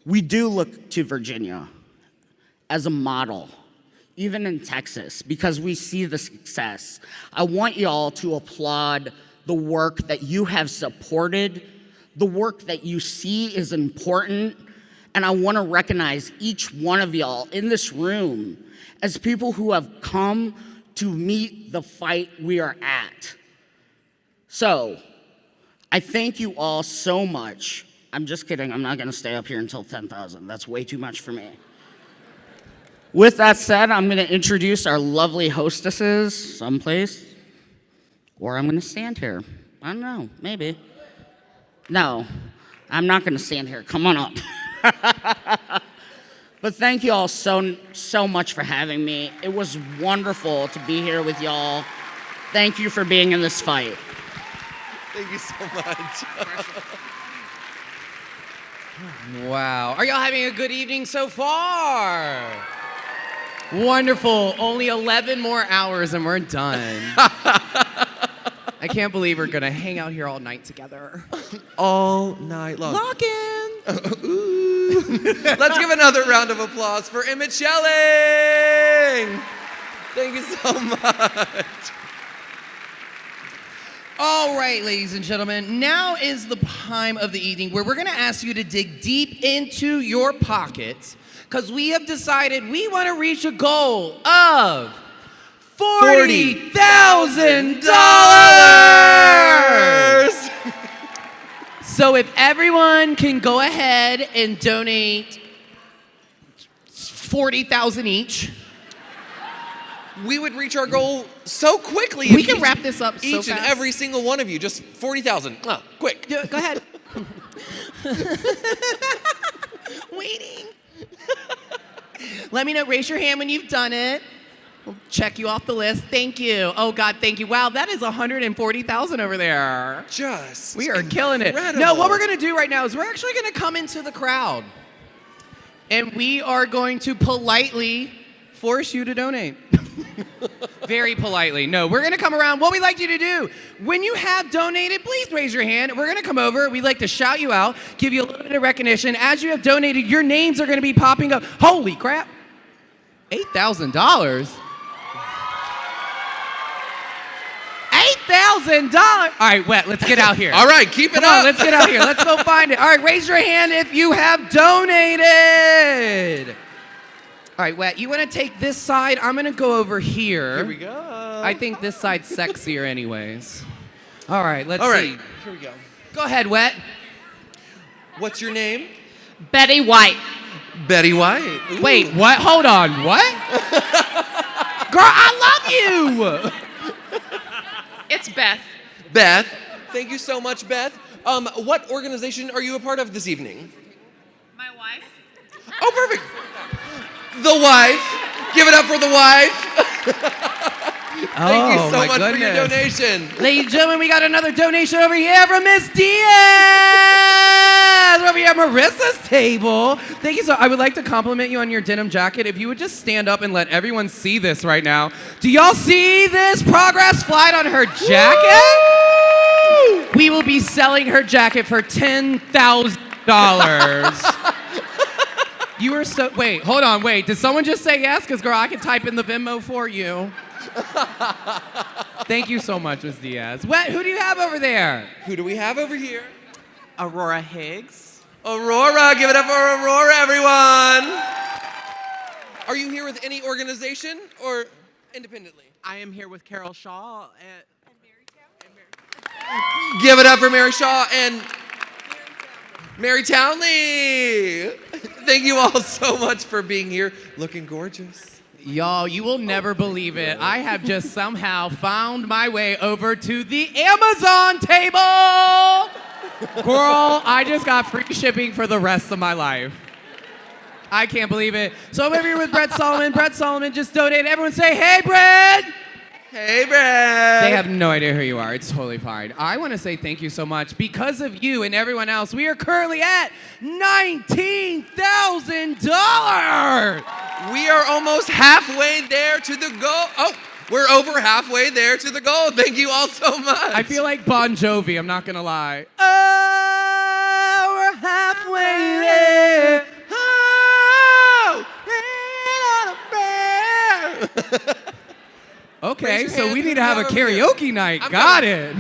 we do look to Virginia as a model, even in Texas, because we see the success. I want y'all to applaud the work that you have supported, the work that you see is important, and I want to recognize each one of y'all in this room as people who have come to meet the fight we are at. So, I thank you all so much. I'm just kidding, I'm not gonna stay up here until 10,000. That's way too much for me. With that said, I'm gonna introduce our lovely hostesses someplace, or I'm gonna stand here. I don't know, maybe. No, I'm not gonna stand here, come on up. But thank you all so much for having me. It was wonderful to be here with y'all. Thank you for being in this fight. Thank you so much. Wow. Are y'all having a good evening so far? Wonderful. Only 11 more hours and we're done. I can't believe we're going to hang out here all night together. All night long. Lock in. Let's give another round of applause for Emmett Schelling. Thank you so much. All right, ladies and gentlemen, now is the time of the evening where we're going to ask you to dig deep into your pockets, because we have decided we want to reach a goal of $40,000. So if everyone can go ahead and donate $40,000 each, we would reach our goal so quickly. We can wrap this up so each and fast. every single one of you, just 40,000. Oh, quick. Go ahead. Waiting. Let me know. Raise your hand when you've done it. We'll check you off the list. Thank you. Oh, God, thank you. Wow, that is 140,000 over there. We are killing it. No, what we're going to do right now is we're actually going to come into the crowd. And we are going to politely force you to donate. Very politely. No, we're going to come around. What we'd like you to do, when you have donated, please raise your hand. We're going to come over. We'd like to shout you out, give you a little bit of recognition. As you have donated, your names are going to be popping up. Holy crap. $8,000? $8,000. All right, Wet, let's get out here. All right, keep it Come up. on, let's get out here. Let's go find it. All right, raise your hand if you have donated. All right, Wet, you want to take this side? I'm going to go over here. Here we go. I think this side's sexier anyways. All right, let's All right, see. here we go. Go ahead, Wet. What's your name? Betty White. Betty White. Ooh. Wait, what? Hold on, what? Girl, I love you. It's Beth. Beth. Thank you so much, Beth. What organization are you a part of this evening? My wife. Oh, perfect. The wife. Give it up for the wife. Thank you so much for your donation. Ladies and gentlemen, we got another donation over here from Miss Diaz. Over here at Marissa's table. Thank you so I would like to compliment you on your denim jacket. If you would just stand up and let everyone see this right now. Do y'all see this progress flight on her jacket? Woo! We will be selling her jacket for $10,000. You were so, wait, hold on, wait. Did someone just say yes? Because, girl, I can type in the Venmo for you. Thank you so much, Ms. Diaz. Who do you have over there? Who do we have over here? Aurora Higgs. Aurora, give it up for Aurora, everyone. Are you here with any organization or independently? I am here with Carol Shaw at Give it up for Mary Shaw and Mary Townley. Thank you all so much for being here. Looking gorgeous. Y'all, you will never believe it. I have just somehow found my way over to the Amazon table. Girl, I just got free shipping for the rest of my life. I can't believe it. So I'm over here with Brett Solomon. Brett Solomon just donated. Everyone say, hey, Brett. Hey, Brett. They have no idea who you are. It's totally fine. I want to say thank you so much. Because of you and everyone else, we are currently at $19,000. We are almost halfway there to the goal. Oh, we're over halfway there to the goal. Thank you all so much. I feel like Bon Jovi, I'm not going to lie. Oh, we're halfway there. Oh, okay, so we need to have a karaoke night. Got it.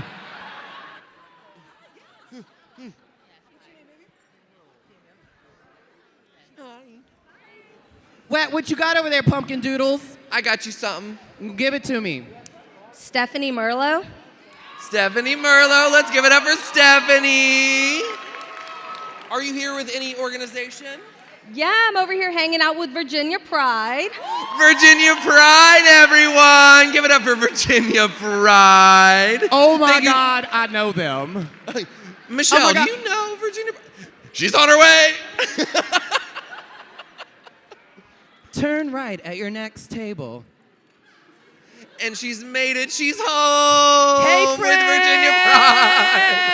What you got over there, Pumpkin Doodles? I got you something. Give it to me. Stephanie Merlo. Stephanie Merlo. Let's give it up for Stephanie. Are you here with any organization? Yeah, I'm over here hanging out with Virginia Pride. Virginia Pride, everyone. Give it up for Virginia Pride. Oh my God, I know them. Michelle, do you know Virginia? She's on her way. Turn right at your next table. And she's made it. She's home. Hey, with Virginia Pride.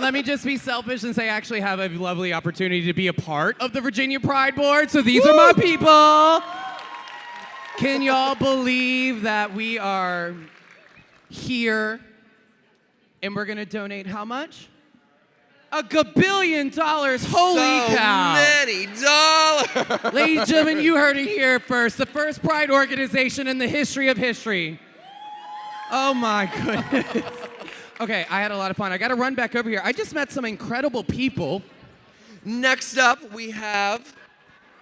Let me just be selfish and say I actually have a lovely opportunity to be a part of the Virginia Pride Board. So these are my people. Can y'all believe that we are here and we're going to donate how much? $1 billion. Holy cow. Many dollars. Ladies and gentlemen, you heard it here first. The first Pride organization in the history of history. Oh my goodness. Okay, I had a lot of fun. I got to run back over here. I just met some incredible people. Next up, we have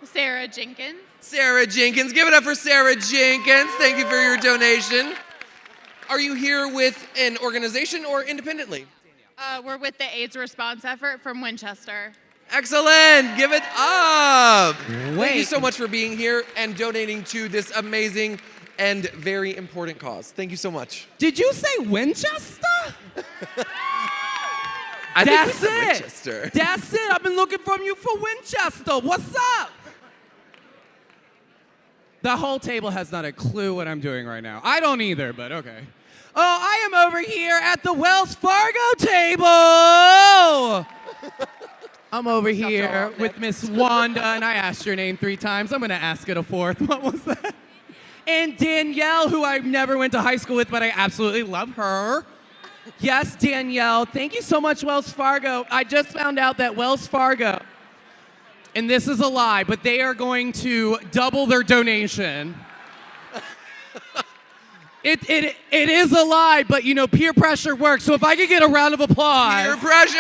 Sarah Jenkins. Sarah Jenkins. Give it up for Sarah Jenkins. Thank you for your donation. Are you here with an organization or independently? We're with the AIDS response effort from Winchester. Excellent. Give it up. Thank you so much for being here and donating to this amazing and very important cause. Thank you so much. Did you say Winchester? That's it. Winchester. That's it. I've been looking for you for Winchester. What's up? The whole table has not a clue what I'm doing right now. I don't either, but okay. Oh, I am over here at the Wells Fargo table. I'm over here with Miss Wanda, and I asked your name 3 times. I'm going to ask it a 4th. What was that? And Danielle, who I never went to high school with, but I absolutely love her. Yes, Danielle. Thank you so much, Wells Fargo. I just found out that Wells Fargo, and this is a lie, but they are going to double their donation. It is a lie, but you know, peer pressure works. So if I could get a round of applause. Peer pressure!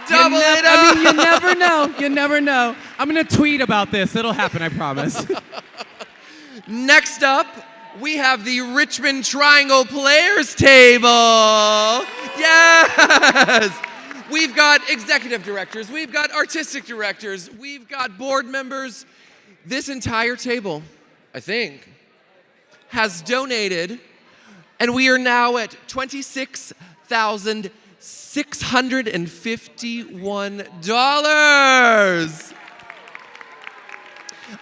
Double it up! I mean, you never know. You never know. I'm going to tweet about this. It'll happen, I promise. Next up, we have the Richmond Triangle Players Table. Yes! We've got executive directors, we've got artistic directors, we've got board members. This entire table, I think, has donated, and we are now at $26,651.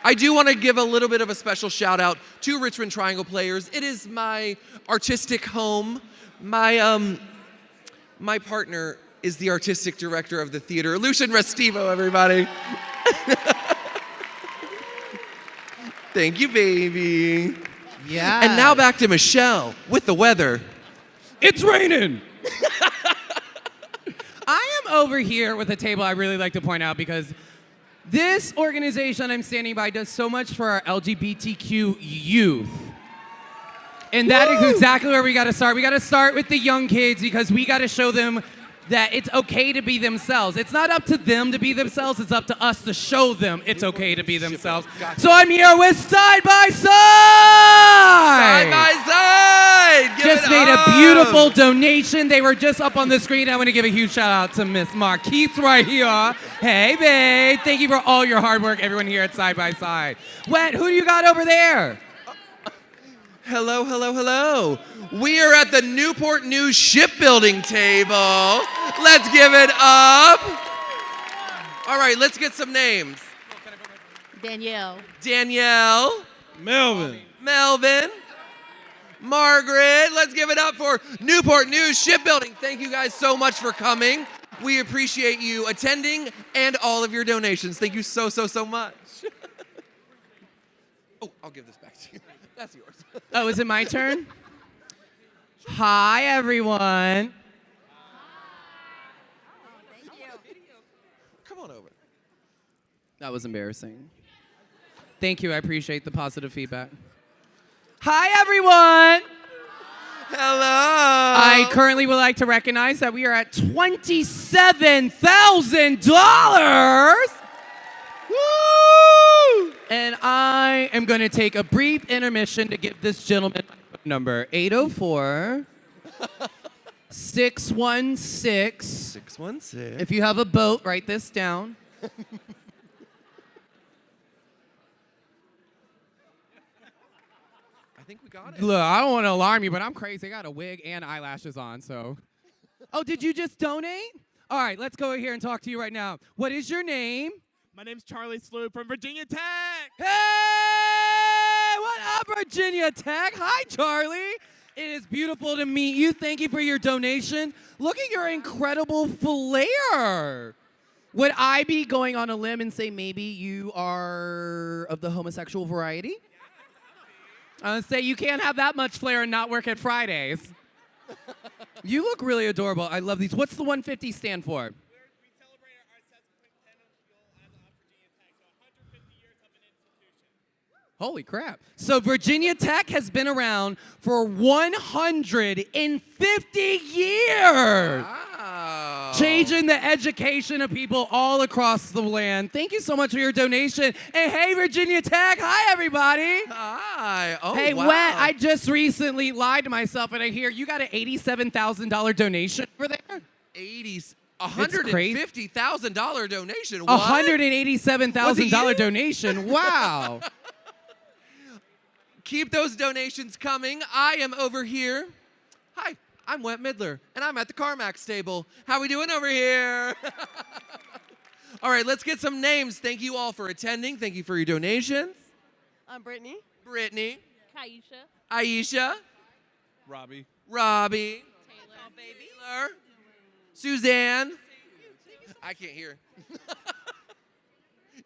I do want to give a little bit of a special shout out to Richmond Triangle Players. It is my artistic home. My partner is the artistic director of the theater, Lucian Restivo, everybody. Thank you, baby. Yeah. And now back to Michelle with the weather. It's raining. I am over here with a table I really like to point out because this organization I'm standing by does so much for our LGBTQ youth. And that is exactly where we got to start. We got to start with the young kids because we got to show them that it's okay to be themselves. It's not up to them to be themselves, it's up to us to show them it's okay to be themselves. So I'm here with Side by Side! Side by Side! Give Just it made up. a beautiful donation. They were just up on the screen. I want to give a huge shout out to Miss Marquise right here. Hey, babe. Thank you for all your hard work, everyone here at Side by Side. Wet, who do you got over there? Hello, hello, hello. We are at the Newport News shipbuilding table. Let's give it up. All right, let's get some names. Danielle. Danielle. Melvin. Melvin. Margaret. Let's give it up for Newport News Shipbuilding. Thank you guys so much for coming. We appreciate you attending and all of your donations. Thank you so, so, so much. Oh, I'll give this back to you. That's yours. Oh, is it my turn? Hi, everyone. Come on over. That was embarrassing. Thank you. I appreciate the positive feedback. Hi, everyone. Hello. I currently would like to recognize that we are at $27,000. Woo! And I am going to take a brief intermission to give this gentleman my phone number. 804 616 616. If you have a boat, write this down. I think we got it. Look, I don't want to alarm you, but I'm crazy. I got a wig and eyelashes on, so. Oh, did you just donate? All right, let's go here and talk to you right now. What is your name? My name's Charlie Slew from Virginia Tech. Hey, what up, Virginia Tech? Hi, Charlie. It is beautiful to meet you. Thank you for your donation. Look at your incredible flair. Would I be going on a limb and say maybe you are of the homosexual variety? I would say you can't have that much flair and not work at Fridays. You look really adorable. I love these. What's the 150 stand for? We celebrate our centennial as Virginia Tech, so 150 years of an institution. Holy crap. So Virginia Tech has been around for 150 years. Wow. Changing the education of people all across the land. Thank you so much for your donation. And hey, Virginia Tech. Hi, everybody. Hi. Oh, Hey, wow. Wet, I just recently lied to myself, and I hear you got an $87,000 donation over there? $150,000 donation. What? $187,000 donation. Wow. Keep those donations coming. I am over here. Hi, I'm Wet Midler, and I'm at the CarMax table. How we doing over here? All right, let's get some names. Thank you all for attending. Thank you for your donations. I'm Brittany. Brittany. Kaisha. Aisha. Robbie. Robbie. Taylor. Suzanne. I can't hear.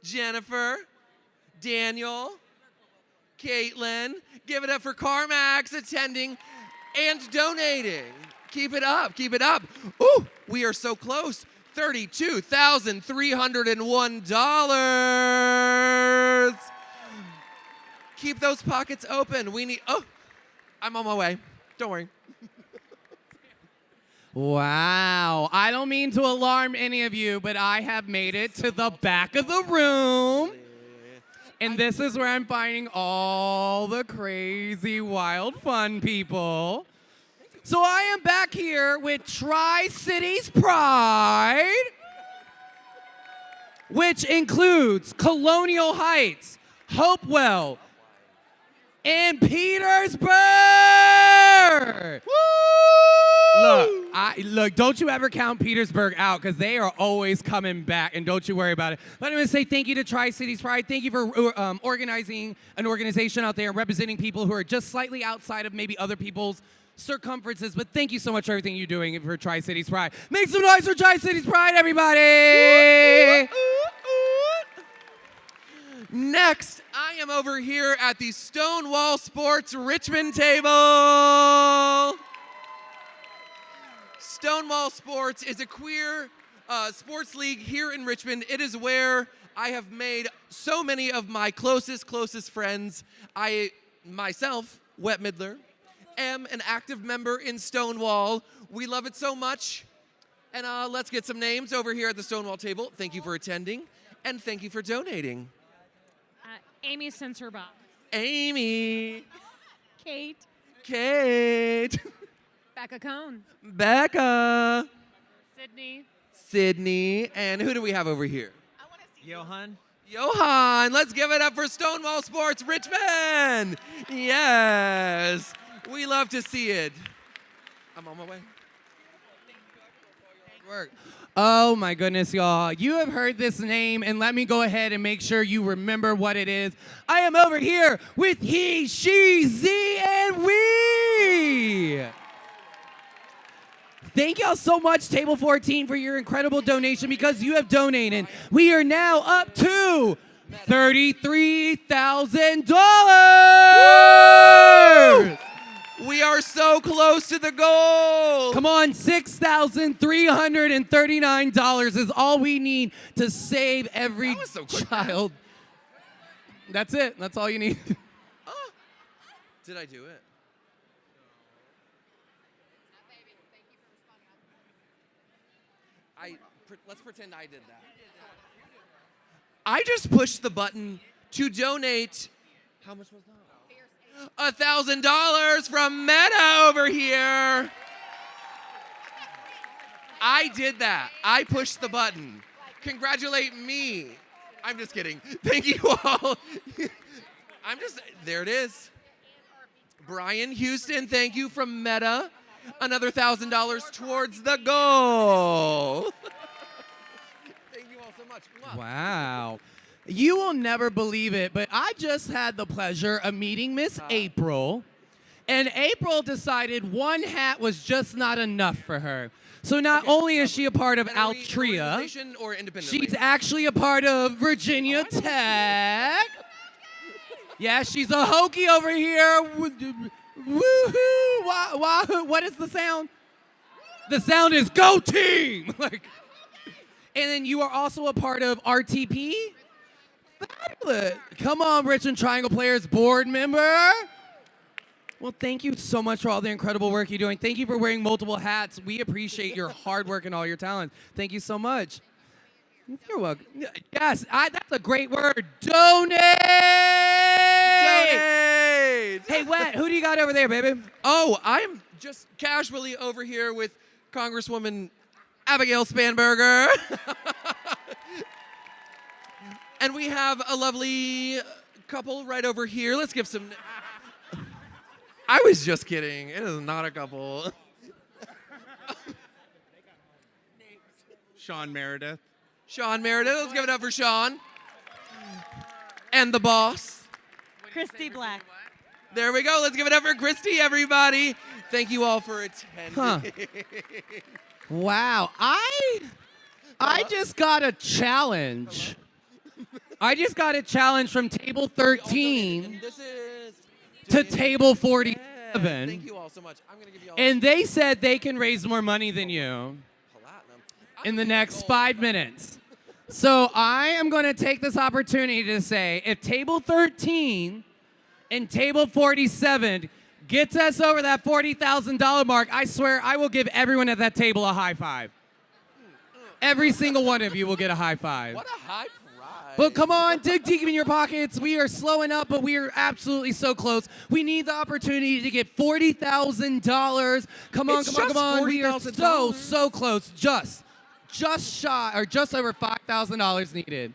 Jennifer. Daniel. Caitlin. Give it up for CarMax attending and donating. Keep it up, keep it up. Ooh, we are so close. $32,301. Keep those pockets open. We need, oh, I'm on my way. Don't worry. Wow. I don't mean to alarm any of you, but I have made it to the back of the room. And this is where I'm finding all the crazy, wild, fun people. So I am back here with Tri-Cities Pride, which includes Colonial Heights, Hopewell, and Petersburg. Look, don't you ever count Petersburg out, because they are always coming back, and don't you worry about it. But I'm going to say thank you to Tri-Cities Pride. Thank you for organizing an organization out there and representing people who are just slightly outside of maybe other people's circumferences. But thank you so much for everything you're doing for Tri-Cities Pride. Make some noise for Tri-Cities Pride, everybody! Next, I am over here at the Stonewall Sports Richmond table. Stonewall Sports is a queer sports league here in Richmond. It is where I have made so many of my closest friends. I, myself, Wet Midler, am an active member in Stonewall. We love it so much. And let's get some names over here at the Stonewall table. Thank you for attending, and thank you for donating. Amy Sensorbaum. Amy. Kate. Kate. Becca Cohn. Becca. Sydney. Sydney. And who do we have over here? Johan. Johan. Let's give it up for Stonewall Sports Richmond. Yes. We love to see it. I'm on my way. Work. Oh my goodness, y'all. You have heard this name, and let me go ahead and make sure you remember what it is. I am over here with he, she, ze, and we. Thank y'all so much, Table 14, for your incredible donation, because you have donated. We are now up to $33,000. We are so close to the goal. Come on, $6,339 is all we need to save every child. That's it. That's all you need. Did I do it? Let's pretend I did that. I just pushed the button to donate. How much was that? $1,000 from Meta over here. I did that. I pushed the button. Congratulate me. I'm just kidding. Thank you all. There it is. Brian Houston, thank you from Meta. Another $1,000 towards the goal. Thank you all so much. Wow. You will never believe it, but I just had the pleasure of meeting Miss April, and April decided one hat was just not enough for her. So not only is she a part of Altria, or independently? she's actually a part of Virginia Tech. Yeah, she's a Hokie over here. Woohoo! Wahoo! What is the sound? The sound is go team! And then you are also a part of RTP. Fabulous. Come on, Richmond Triangle Players board member. Well, thank you so much for all the incredible work you're doing. Thank you for wearing multiple hats. We appreciate your hard work and all your talent. Thank you so much. You're welcome. Yes, that's a great word. Donate! Donate! Hey, Wet, who do you got over there, baby? Oh, I'm just casually over here with Congresswoman Abigail Spanberger. And we have a lovely couple right over here. Let's give some... I was just kidding. It is not a couple. Sean Meredith. Sean Meredith. Let's give it up for Sean. And the boss. Christy Black. There we go. Let's give it up for Christy, everybody. Thank you all for attending. Huh. Wow. I just got a challenge. I just got a challenge from Table 13. This is to table 47. Thank you all so much. I'm going to give you all And they said they can raise more money than you platinum. in the next 5 minutes. So I am going to take this opportunity to say, if table 13 and table 47 gets us over that $40,000 mark, I swear I will give everyone at that table a high five. Every single one of you will get a high five. What a high prize. But come on, dig deep in your pockets. We are slowing up, but we are absolutely so close. We need the opportunity to get $40,000. Come on, It's come on, just come on. We are $40,000. so close. Just shy, or just over $5,000 needed.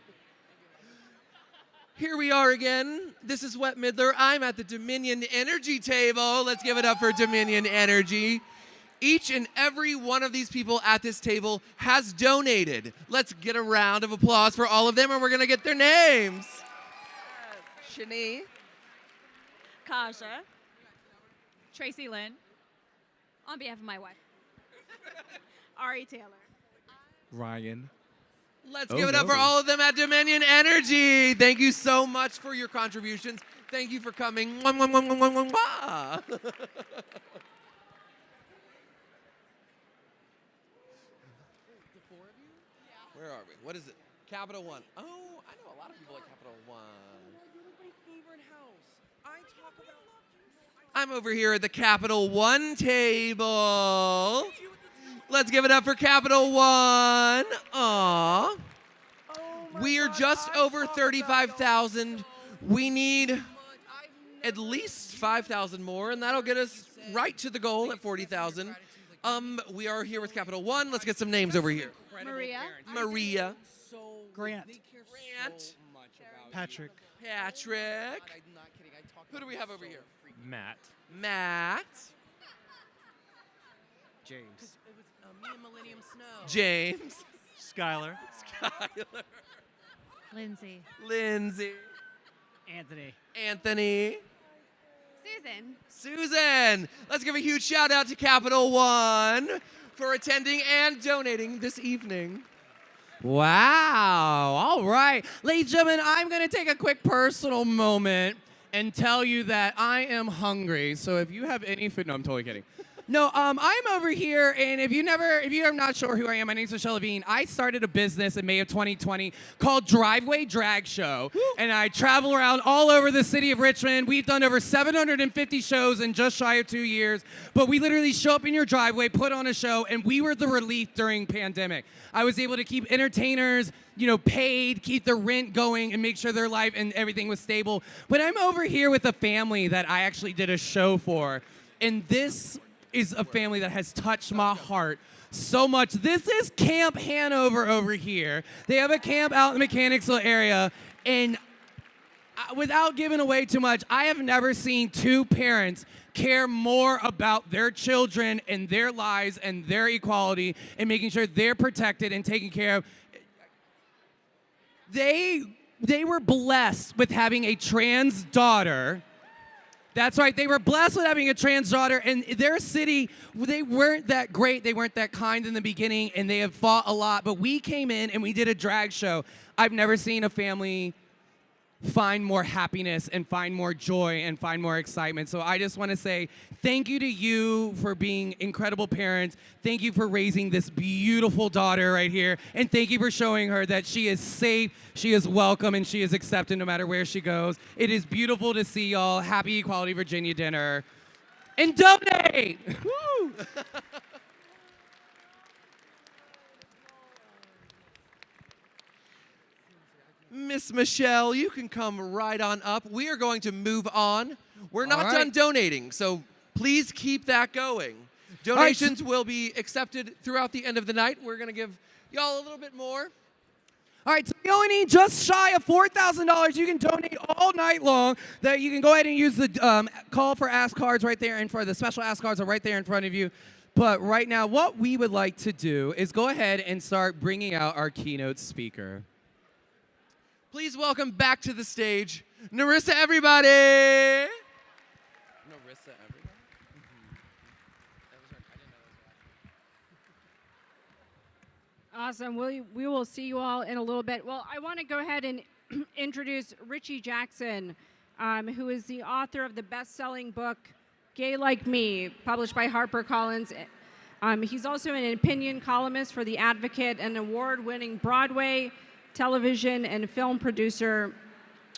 Here we are again. This is Wet Midler. I'm at the Dominion Energy table. Let's give it up for Dominion Energy. Each and every one of these people at this table has donated. Let's get a round of applause for all of them, and we're going to get their names. Shanae. Kaja. Tracy Lynn. On behalf of my wife. Ari Taylor. Ryan. Let's give it up for all of them at Dominion Energy. Thank you so much for your contributions. Thank you for coming. Mwah, mwah, mwah, mwah, mwah, mwah. Where are we? What is it? Capital One. Oh, I know a lot of people at Capital One. I'm over here at the Capital One table. Let's give it up for Capital One. Aww. We are just over 35,000. We need at least 5,000 more, and that'll get us right to the goal at 40,000. We are here with Capital One. Let's get some names over here. Maria. Grant. Patrick. Who do we have over here? Matt. James. Me and Millennium Snow. James. Skylar. Lindsay. Anthony. Susan. Susan. Let's give a huge shout out to Capital One for attending and donating this evening. Wow. All right. Ladies and gentlemen, I'm going to take a quick personal moment and tell you that I am hungry. So if you have any food, no, I'm totally kidding. No, I'm over here, and if you're not sure who I am, my name's Michelle Levine. I started a business in May of 2020 called Driveway Drag Show, and I travel around all over the city of Richmond. We've done over 750 shows in just shy of 2 years, but we literally show up in your driveway, put on a show, and we were the relief during pandemic. I was able to keep entertainers, paid, keep the rent going, and make sure their life and everything was stable. But I'm over here with a family that I actually did a show for, and this is a family that has touched my heart so much. This is Camp Hanover over here. They have a camp out in the Mechanicsville area, and without giving away too much, I have never seen two parents care more about their children and their lives and their equality and making sure they're protected and taken care of. They were blessed with having a trans daughter. That's right, they were blessed with having a trans daughter, and their city, they weren't that great, they weren't that kind in the beginning, and they have fought a lot, but we came in and we did a drag show. I've never seen a family find more happiness and find more joy and find more excitement. So I just want to say thank you to you for being incredible parents. Thank you for raising this beautiful daughter right here. And thank you for showing her that she is safe, she is welcome, and she is accepted no matter where she goes. It is beautiful to see y'all. Happy Equality Virginia Dinner. And donate! Woo! Miss Michelle, you can come right on up. We are going to move on. We're not All done right. donating, so please keep that going. Donations will be accepted throughout the end of the night. We're going to give y'all a little bit more. All right, so we only need just shy of $4,000. You can donate all night long. That you can go ahead and use the call for ask cards right there in front. The special ask cards are right there in front of you. But right now, what we would like to do is go ahead and start bringing out our keynote speaker. Please welcome back to the stage, Narissa, everybody. Narissa, everybody. Awesome. We will see you all in a little bit. Well, I want to go ahead and introduce Richie Jackson. who is the author of the best-selling book, Gay Like Me, published by HarperCollins. He's also an opinion columnist for The Advocate, an award-winning Broadway, television, and film producer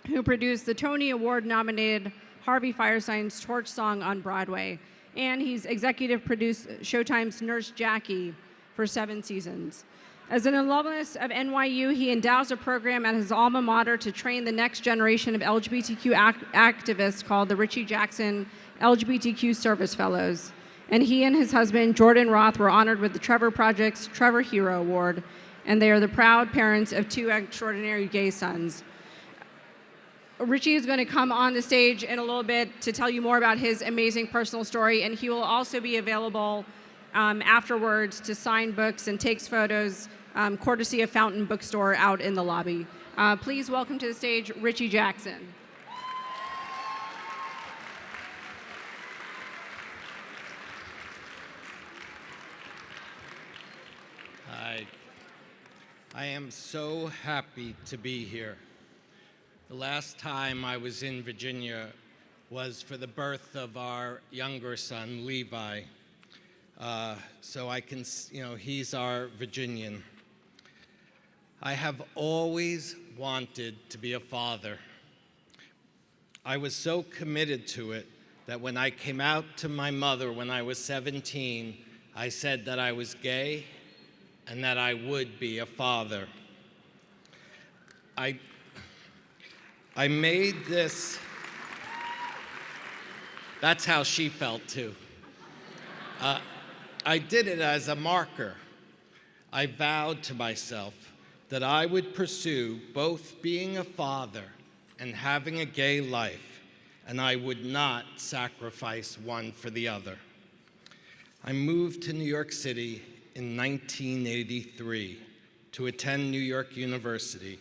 who produced the Tony Award-nominated Harvey Firestein's Torch Song on Broadway. And he's executive produced Showtime's Nurse Jackie for 7 seasons. As an alumnus of NYU, he endows a program at his alma mater to train the next generation of LGBTQ activists called the Richie Jackson LGBTQ Service Fellows. And he and his husband, Jordan Roth, were honored with the Trevor Project's Trevor Hero Award, and they are the proud parents of 2 extraordinary gay sons. Richie is going to come on the stage in a little bit to tell you more about his amazing personal story, and he will also be available afterwards to sign books and takes photos, courtesy of Fountain Bookstore out in the lobby. Please welcome to the stage Richie Jackson. Hi. I am so happy to be here. The last time I was in Virginia was for the birth of our younger son, Levi. So I can, he's our Virginian. I have always wanted to be a father. I was so committed to it that when I came out to my mother when I was 17, I said that I was gay and that I would be a father. I made this, that's how she felt too. I did it as a marker. I vowed to myself that I would pursue both being a father and having a gay life, and I would not sacrifice one for the other. I moved to New York City in 1983 to attend New York University,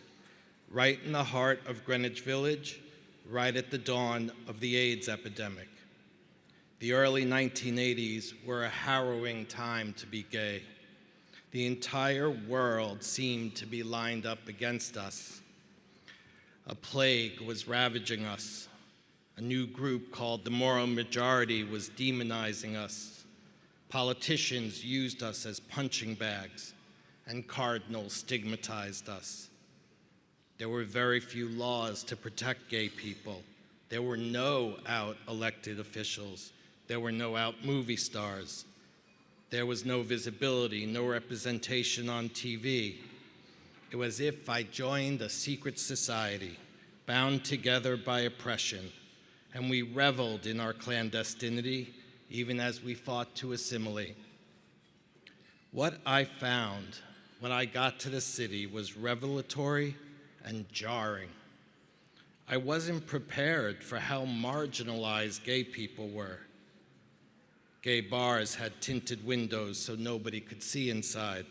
right in the heart of Greenwich Village, right at the dawn of the AIDS epidemic. The early 1980s were a harrowing time to be gay. The entire world seemed to be lined up against us. A plague was ravaging us. A new group called the Moral Majority was demonizing us. Politicians used us as punching bags, and cardinals stigmatized us. There were very few laws to protect gay people. There were no out elected officials. There were no out movie stars. There was no visibility, no representation on TV. It was as if I joined a secret society, bound together by oppression, and we reveled in our clandestinity, even as we fought to assimilate. What I found when I got to the city was revelatory and jarring. I wasn't prepared for how marginalized gay people were. Gay bars had tinted windows so nobody could see inside.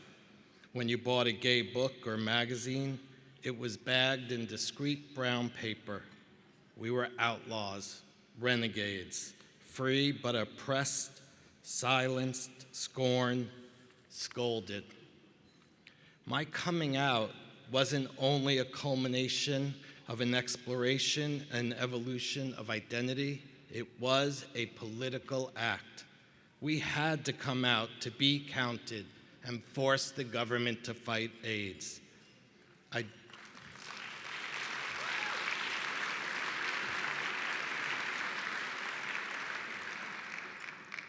When you bought a gay book or magazine, it was bagged in discreet brown paper. We were outlaws, renegades, free but oppressed, silenced, scorned, scolded. My coming out wasn't only a culmination of an exploration and evolution of identity, it was a political act. We had to come out to be counted and force the government to fight AIDS.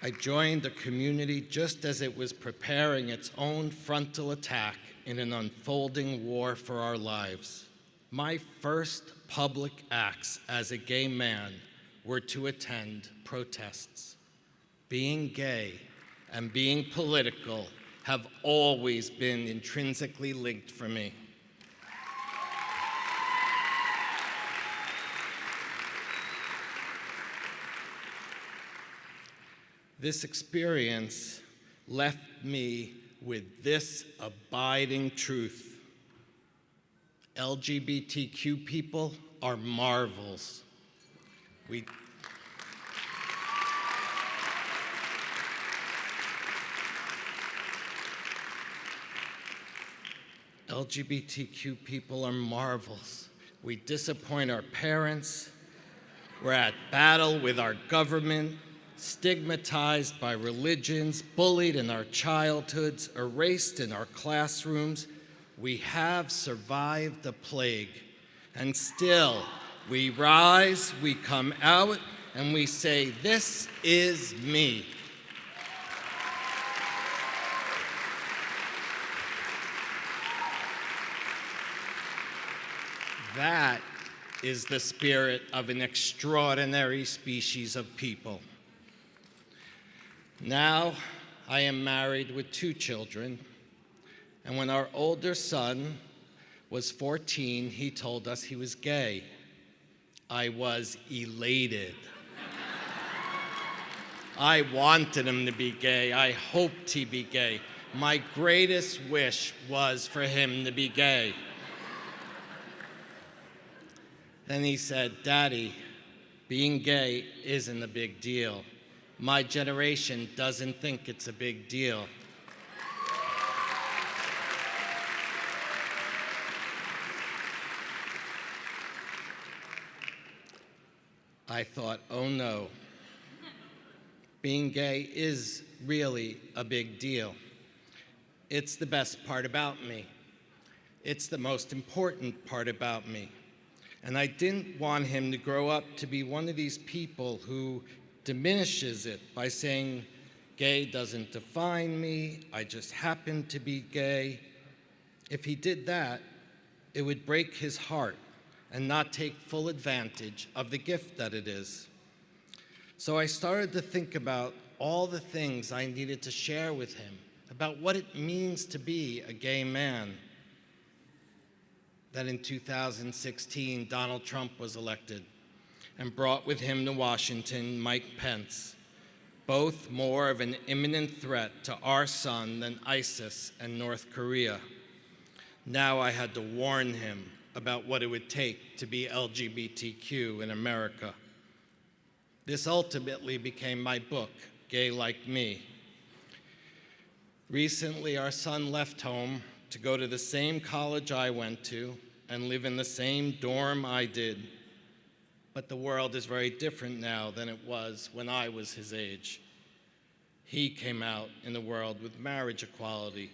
I joined a community just as it was preparing its own frontal attack in an unfolding war for our lives. My first public acts as a gay man were to attend protests. Being gay and being political have always been intrinsically linked for me. This experience left me with this abiding truth. LGBTQ people are marvels. LGBTQ people are marvels. We disappoint our parents, We're at battle with our government, stigmatized by religions, bullied in our childhoods, erased in our classrooms. We have survived the plague, and still we rise, we come out, and we say, "This is me." That is the spirit of an extraordinary species of people. Now, I am married with 2 children, and when our older son was 14, he told us he was gay. I was elated. I wanted him to be gay. I hoped he'd be gay. My greatest wish was for him to be gay. Then he said, "Daddy, being gay isn't a big deal. My generation doesn't think it's a big deal." I thought, oh no, being gay is really a big deal. It's the best part about me. It's the most important part about me. And I didn't want him to grow up to be one of these people who diminishes it by saying, gay doesn't define me, I just happen to be gay. If he did that, it would break his heart and not take full advantage of the gift that it is. So I started to think about all the things I needed to share with him about what it means to be a gay man. That in 2016, Donald Trump was elected and brought with him to Washington Mike Pence, both more of an imminent threat to our son than ISIS and North Korea. Now I had to warn him about what it would take to be LGBTQ in America. This ultimately became my book, Gay Like Me. Recently, our son left home to go to the same college I went to and live in the same dorm I did. But the world is very different now than it was when I was his age. He came out in the world with marriage equality,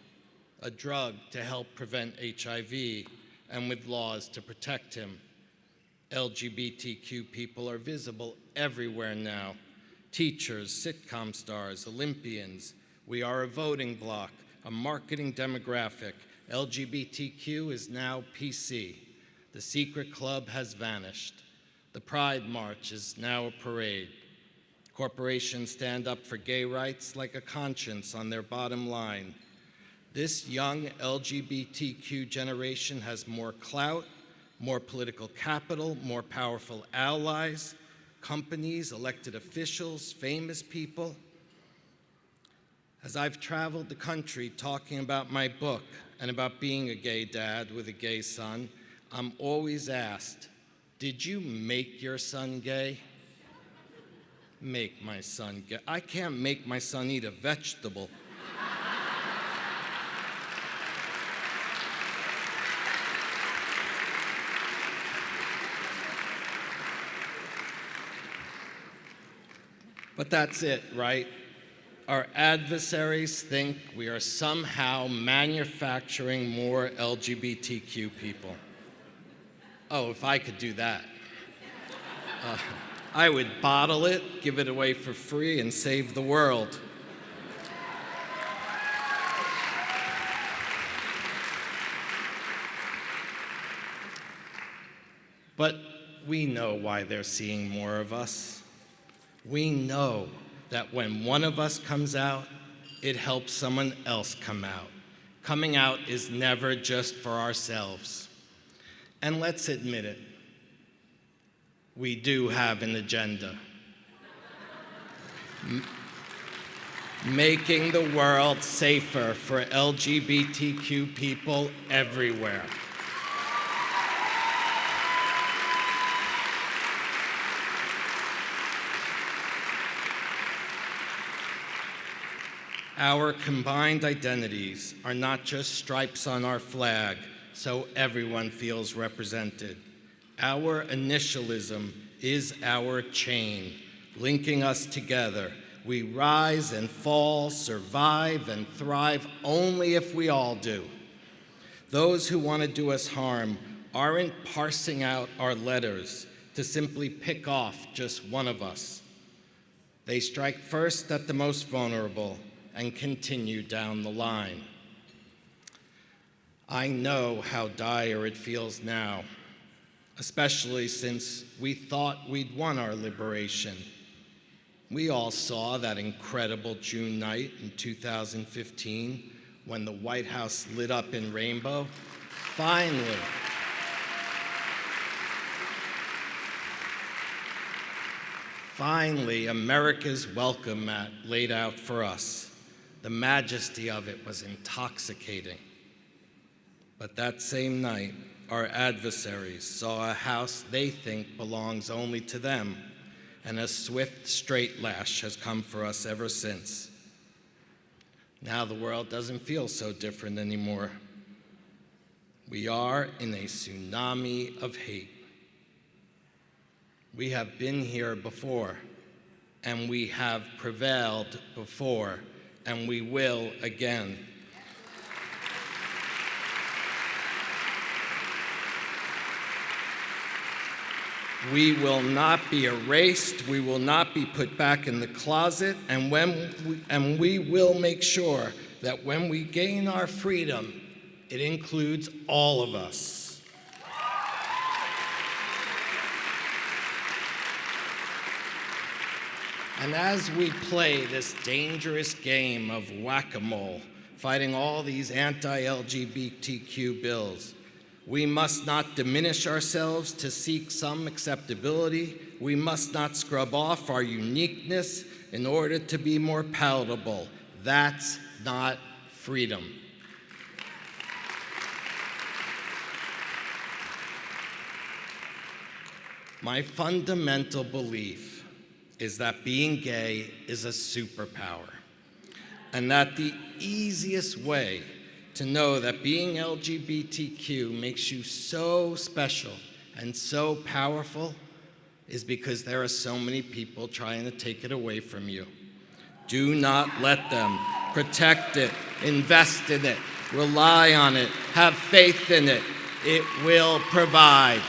a drug to help prevent HIV, and with laws to protect him. LGBTQ people are visible everywhere now. Teachers, sitcom stars, Olympians. We are a voting bloc, a marketing demographic. LGBTQ is now PC. The secret club has vanished. The Pride March is now a parade. Corporations stand up for gay rights like a conscience on their bottom line. This young LGBTQ generation has more clout, more political capital, more powerful allies, companies, elected officials, famous people. As I've traveled the country talking about my book and about being a gay dad with a gay son, I'm always asked, did you make your son gay? Make my son gay. I can't make my son eat a vegetable. But that's it, right? Our adversaries think we are somehow manufacturing more LGBTQ people. Oh, if I could do that. I would bottle it, give it away for free, and save the world. But we know why they're seeing more of us. We know that when one of us comes out, it helps someone else come out. Coming out is never just for ourselves. And let's admit it, we do have an agenda. Making the world safer for LGBTQ people everywhere. Our combined identities are not just stripes on our flag, so everyone feels represented. Our initialism is our chain, linking us together. We rise and fall, survive and thrive only if we all do. Those who want to do us harm aren't parsing out our letters to simply pick off just one of us. They strike first at the most vulnerable and continue down the line. I know how dire it feels now, especially since we thought we'd won our liberation. We all saw that incredible June night in 2015 when the White House lit up in rainbow. Finally, America's welcome mat laid out for us. The majesty of it was intoxicating. But that same night, our adversaries saw a house they think belongs only to them, and a swift straight lash has come for us ever since. Now the world doesn't feel so different anymore. We are in a tsunami of hate. We have been here before, and we have prevailed before, and we will again. We will not be erased, we will not be put back in the closet, and we will make sure that when we gain our freedom, it includes all of us. And as we play this dangerous game of whack-a-mole, fighting all these anti-LGBTQ bills, we must not diminish ourselves to seek some acceptability. We must not scrub off our uniqueness in order to be more palatable. That's not freedom. My fundamental belief is that being gay is a superpower, and that the easiest way to know that being LGBTQ makes you so special and so powerful is because there are so many people trying to take it away from you. Do not let them. Protect it, invest in it, rely on it, have faith in it. It will provide.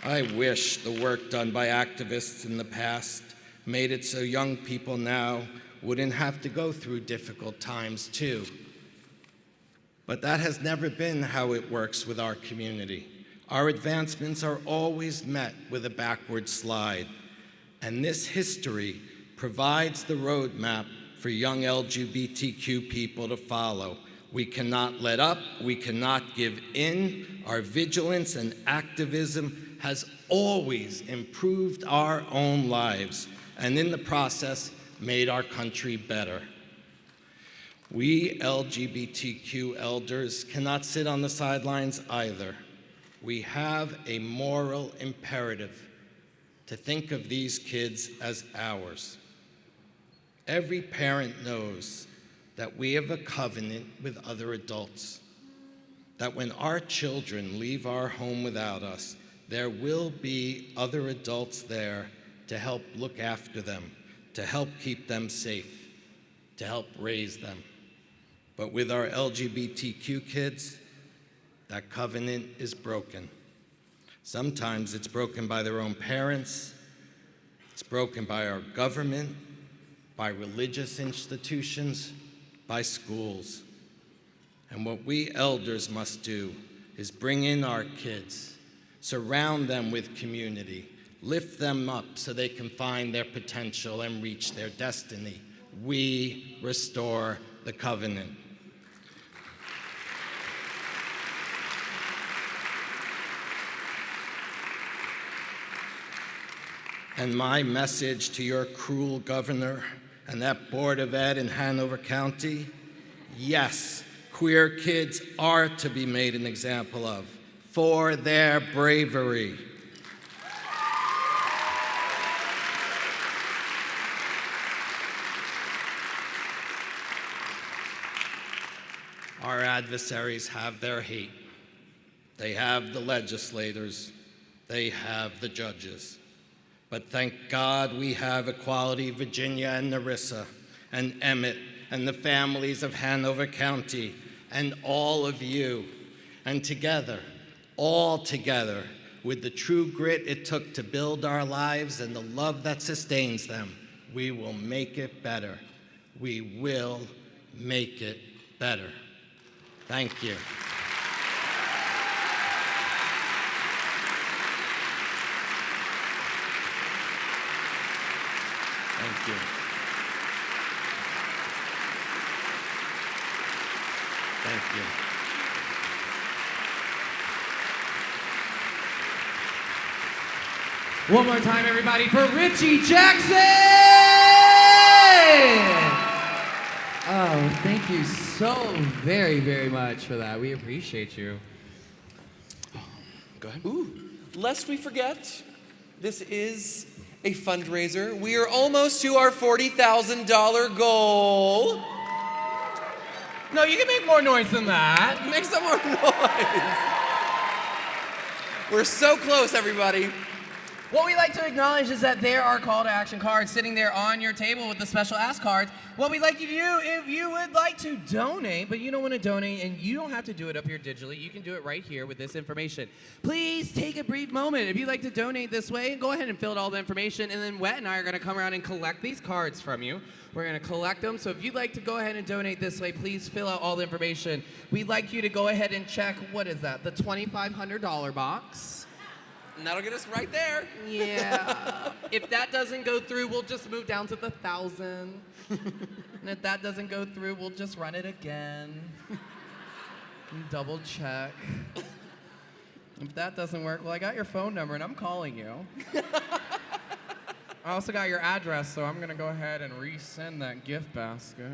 I wish the work done by activists in the past made it so young people now wouldn't have to go through difficult times too. But that has never been how it works with our community. Our advancements are always met with a backward slide, and this history provides the roadmap for young LGBTQ people to follow. We cannot let up, we cannot give in. Our vigilance and activism has always improved our own lives, and in the process, made our country better. We LGBTQ elders cannot sit on the sidelines either. We have a moral imperative to think of these kids as ours. Every parent knows that we have a covenant with other adults, that when our children leave our home without us, there will be other adults there to help look after them, to help keep them safe, to help raise them. But with our LGBTQ kids, that covenant is broken. Sometimes it's broken by their own parents, it's broken by our government, by religious institutions, by schools. And what we elders must do is bring in our kids, surround them with community, lift them up so they can find their potential and reach their destiny. We restore the covenant. And my message to your cruel governor and that Board of Ed in Hanover County, yes, queer kids are to be made an example of for their bravery. Our adversaries have their hate. They have the legislators. They have the judges. But thank God we have Equality Virginia and Narissa and Emmett and the families of Hanover County and all of you. And together, all together, with the true grit it took to build our lives and the love that sustains them, we will make it better. We will make it better. Thank you. Thank you. Thank you. One more time, everybody, for Richie Jackson! Oh, thank you so very, very much for that. We appreciate you. Go ahead. Ooh, lest we forget, this is a fundraiser. We are almost to our $40,000 goal. No, you can make more noise than that. Make some more noise. We're so close, everybody. What we like to acknowledge is that there are call to action cards sitting there on your table with the special ask cards. What we'd like you to do, if you would like to donate, but you don't want to donate and you don't have to do it up here digitally, you can do it right here with this information. Please take a brief moment. If you'd like to donate this way, go ahead and fill out all the information, and then Wet and I are going to come around and collect these cards from you. We're going to collect them, so if you'd like to go ahead and donate this way, please fill out all the information. We'd like you to go ahead and check, what is that, the $2,500 box. And that'll get us right there. Yeah. If that doesn't go through, we'll just move down to the 1,000. And if that doesn't go through, we'll just run it again. And double check. If that doesn't work, well, I got your phone number and I'm calling you. I also got your address, so I'm going to go ahead and resend that gift basket.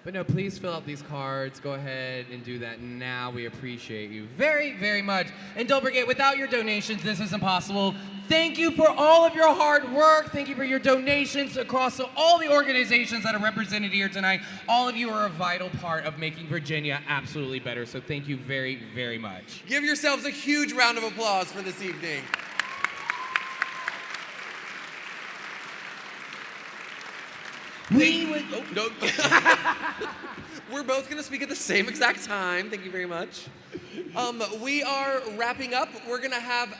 But no, please fill out these cards. Go ahead and do that now. We appreciate you very, very much. And don't forget, without your donations, this isn't possible. Thank you for all of your hard work. Thank you for your donations across all the organizations that are represented here tonight. All of you are a vital part of making Virginia absolutely better. So thank you very, very much. Give yourselves a huge round of applause for this evening. We would. Oh, no. We're both going to speak at the same exact time. Thank you very much. We are wrapping up. We're going to have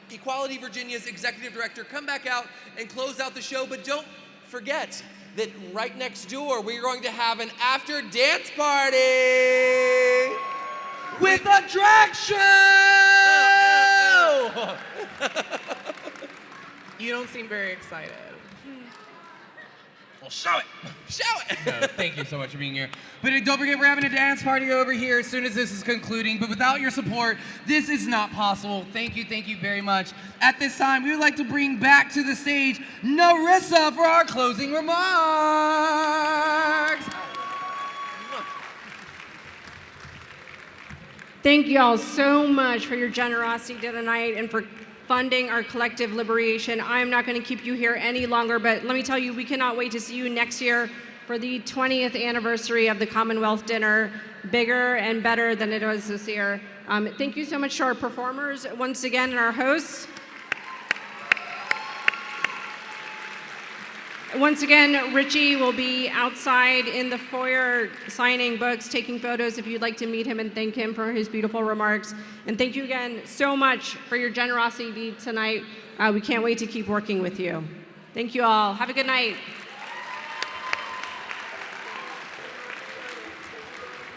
Equality Virginia's executive director come back out and close out the show. But don't forget that right next door, we're going to have an after dance party with a drag show. You don't seem very excited. Well, show it. Show it. No, thank you so much for being here. But don't forget, we're having a dance party over here as soon as this is concluding. But without your support, this is not possible. Thank you very much. At this time, we would like to bring back to the stage Narissa for our closing remarks. Thank you all so much for your generosity tonight and for funding our collective liberation. I'm not going to keep you here any longer, but let me tell you, we cannot wait to see you next year for the 20th anniversary of the Commonwealth Dinner, bigger and better than it was this year. Thank you so much to our performers once again and our hosts. Once again, Richie will be outside in the foyer signing books, taking photos if you'd like to meet him and thank him for his beautiful remarks. And thank you again so much for your generosity tonight. We can't wait to keep working with you. Thank you all. Have a good night.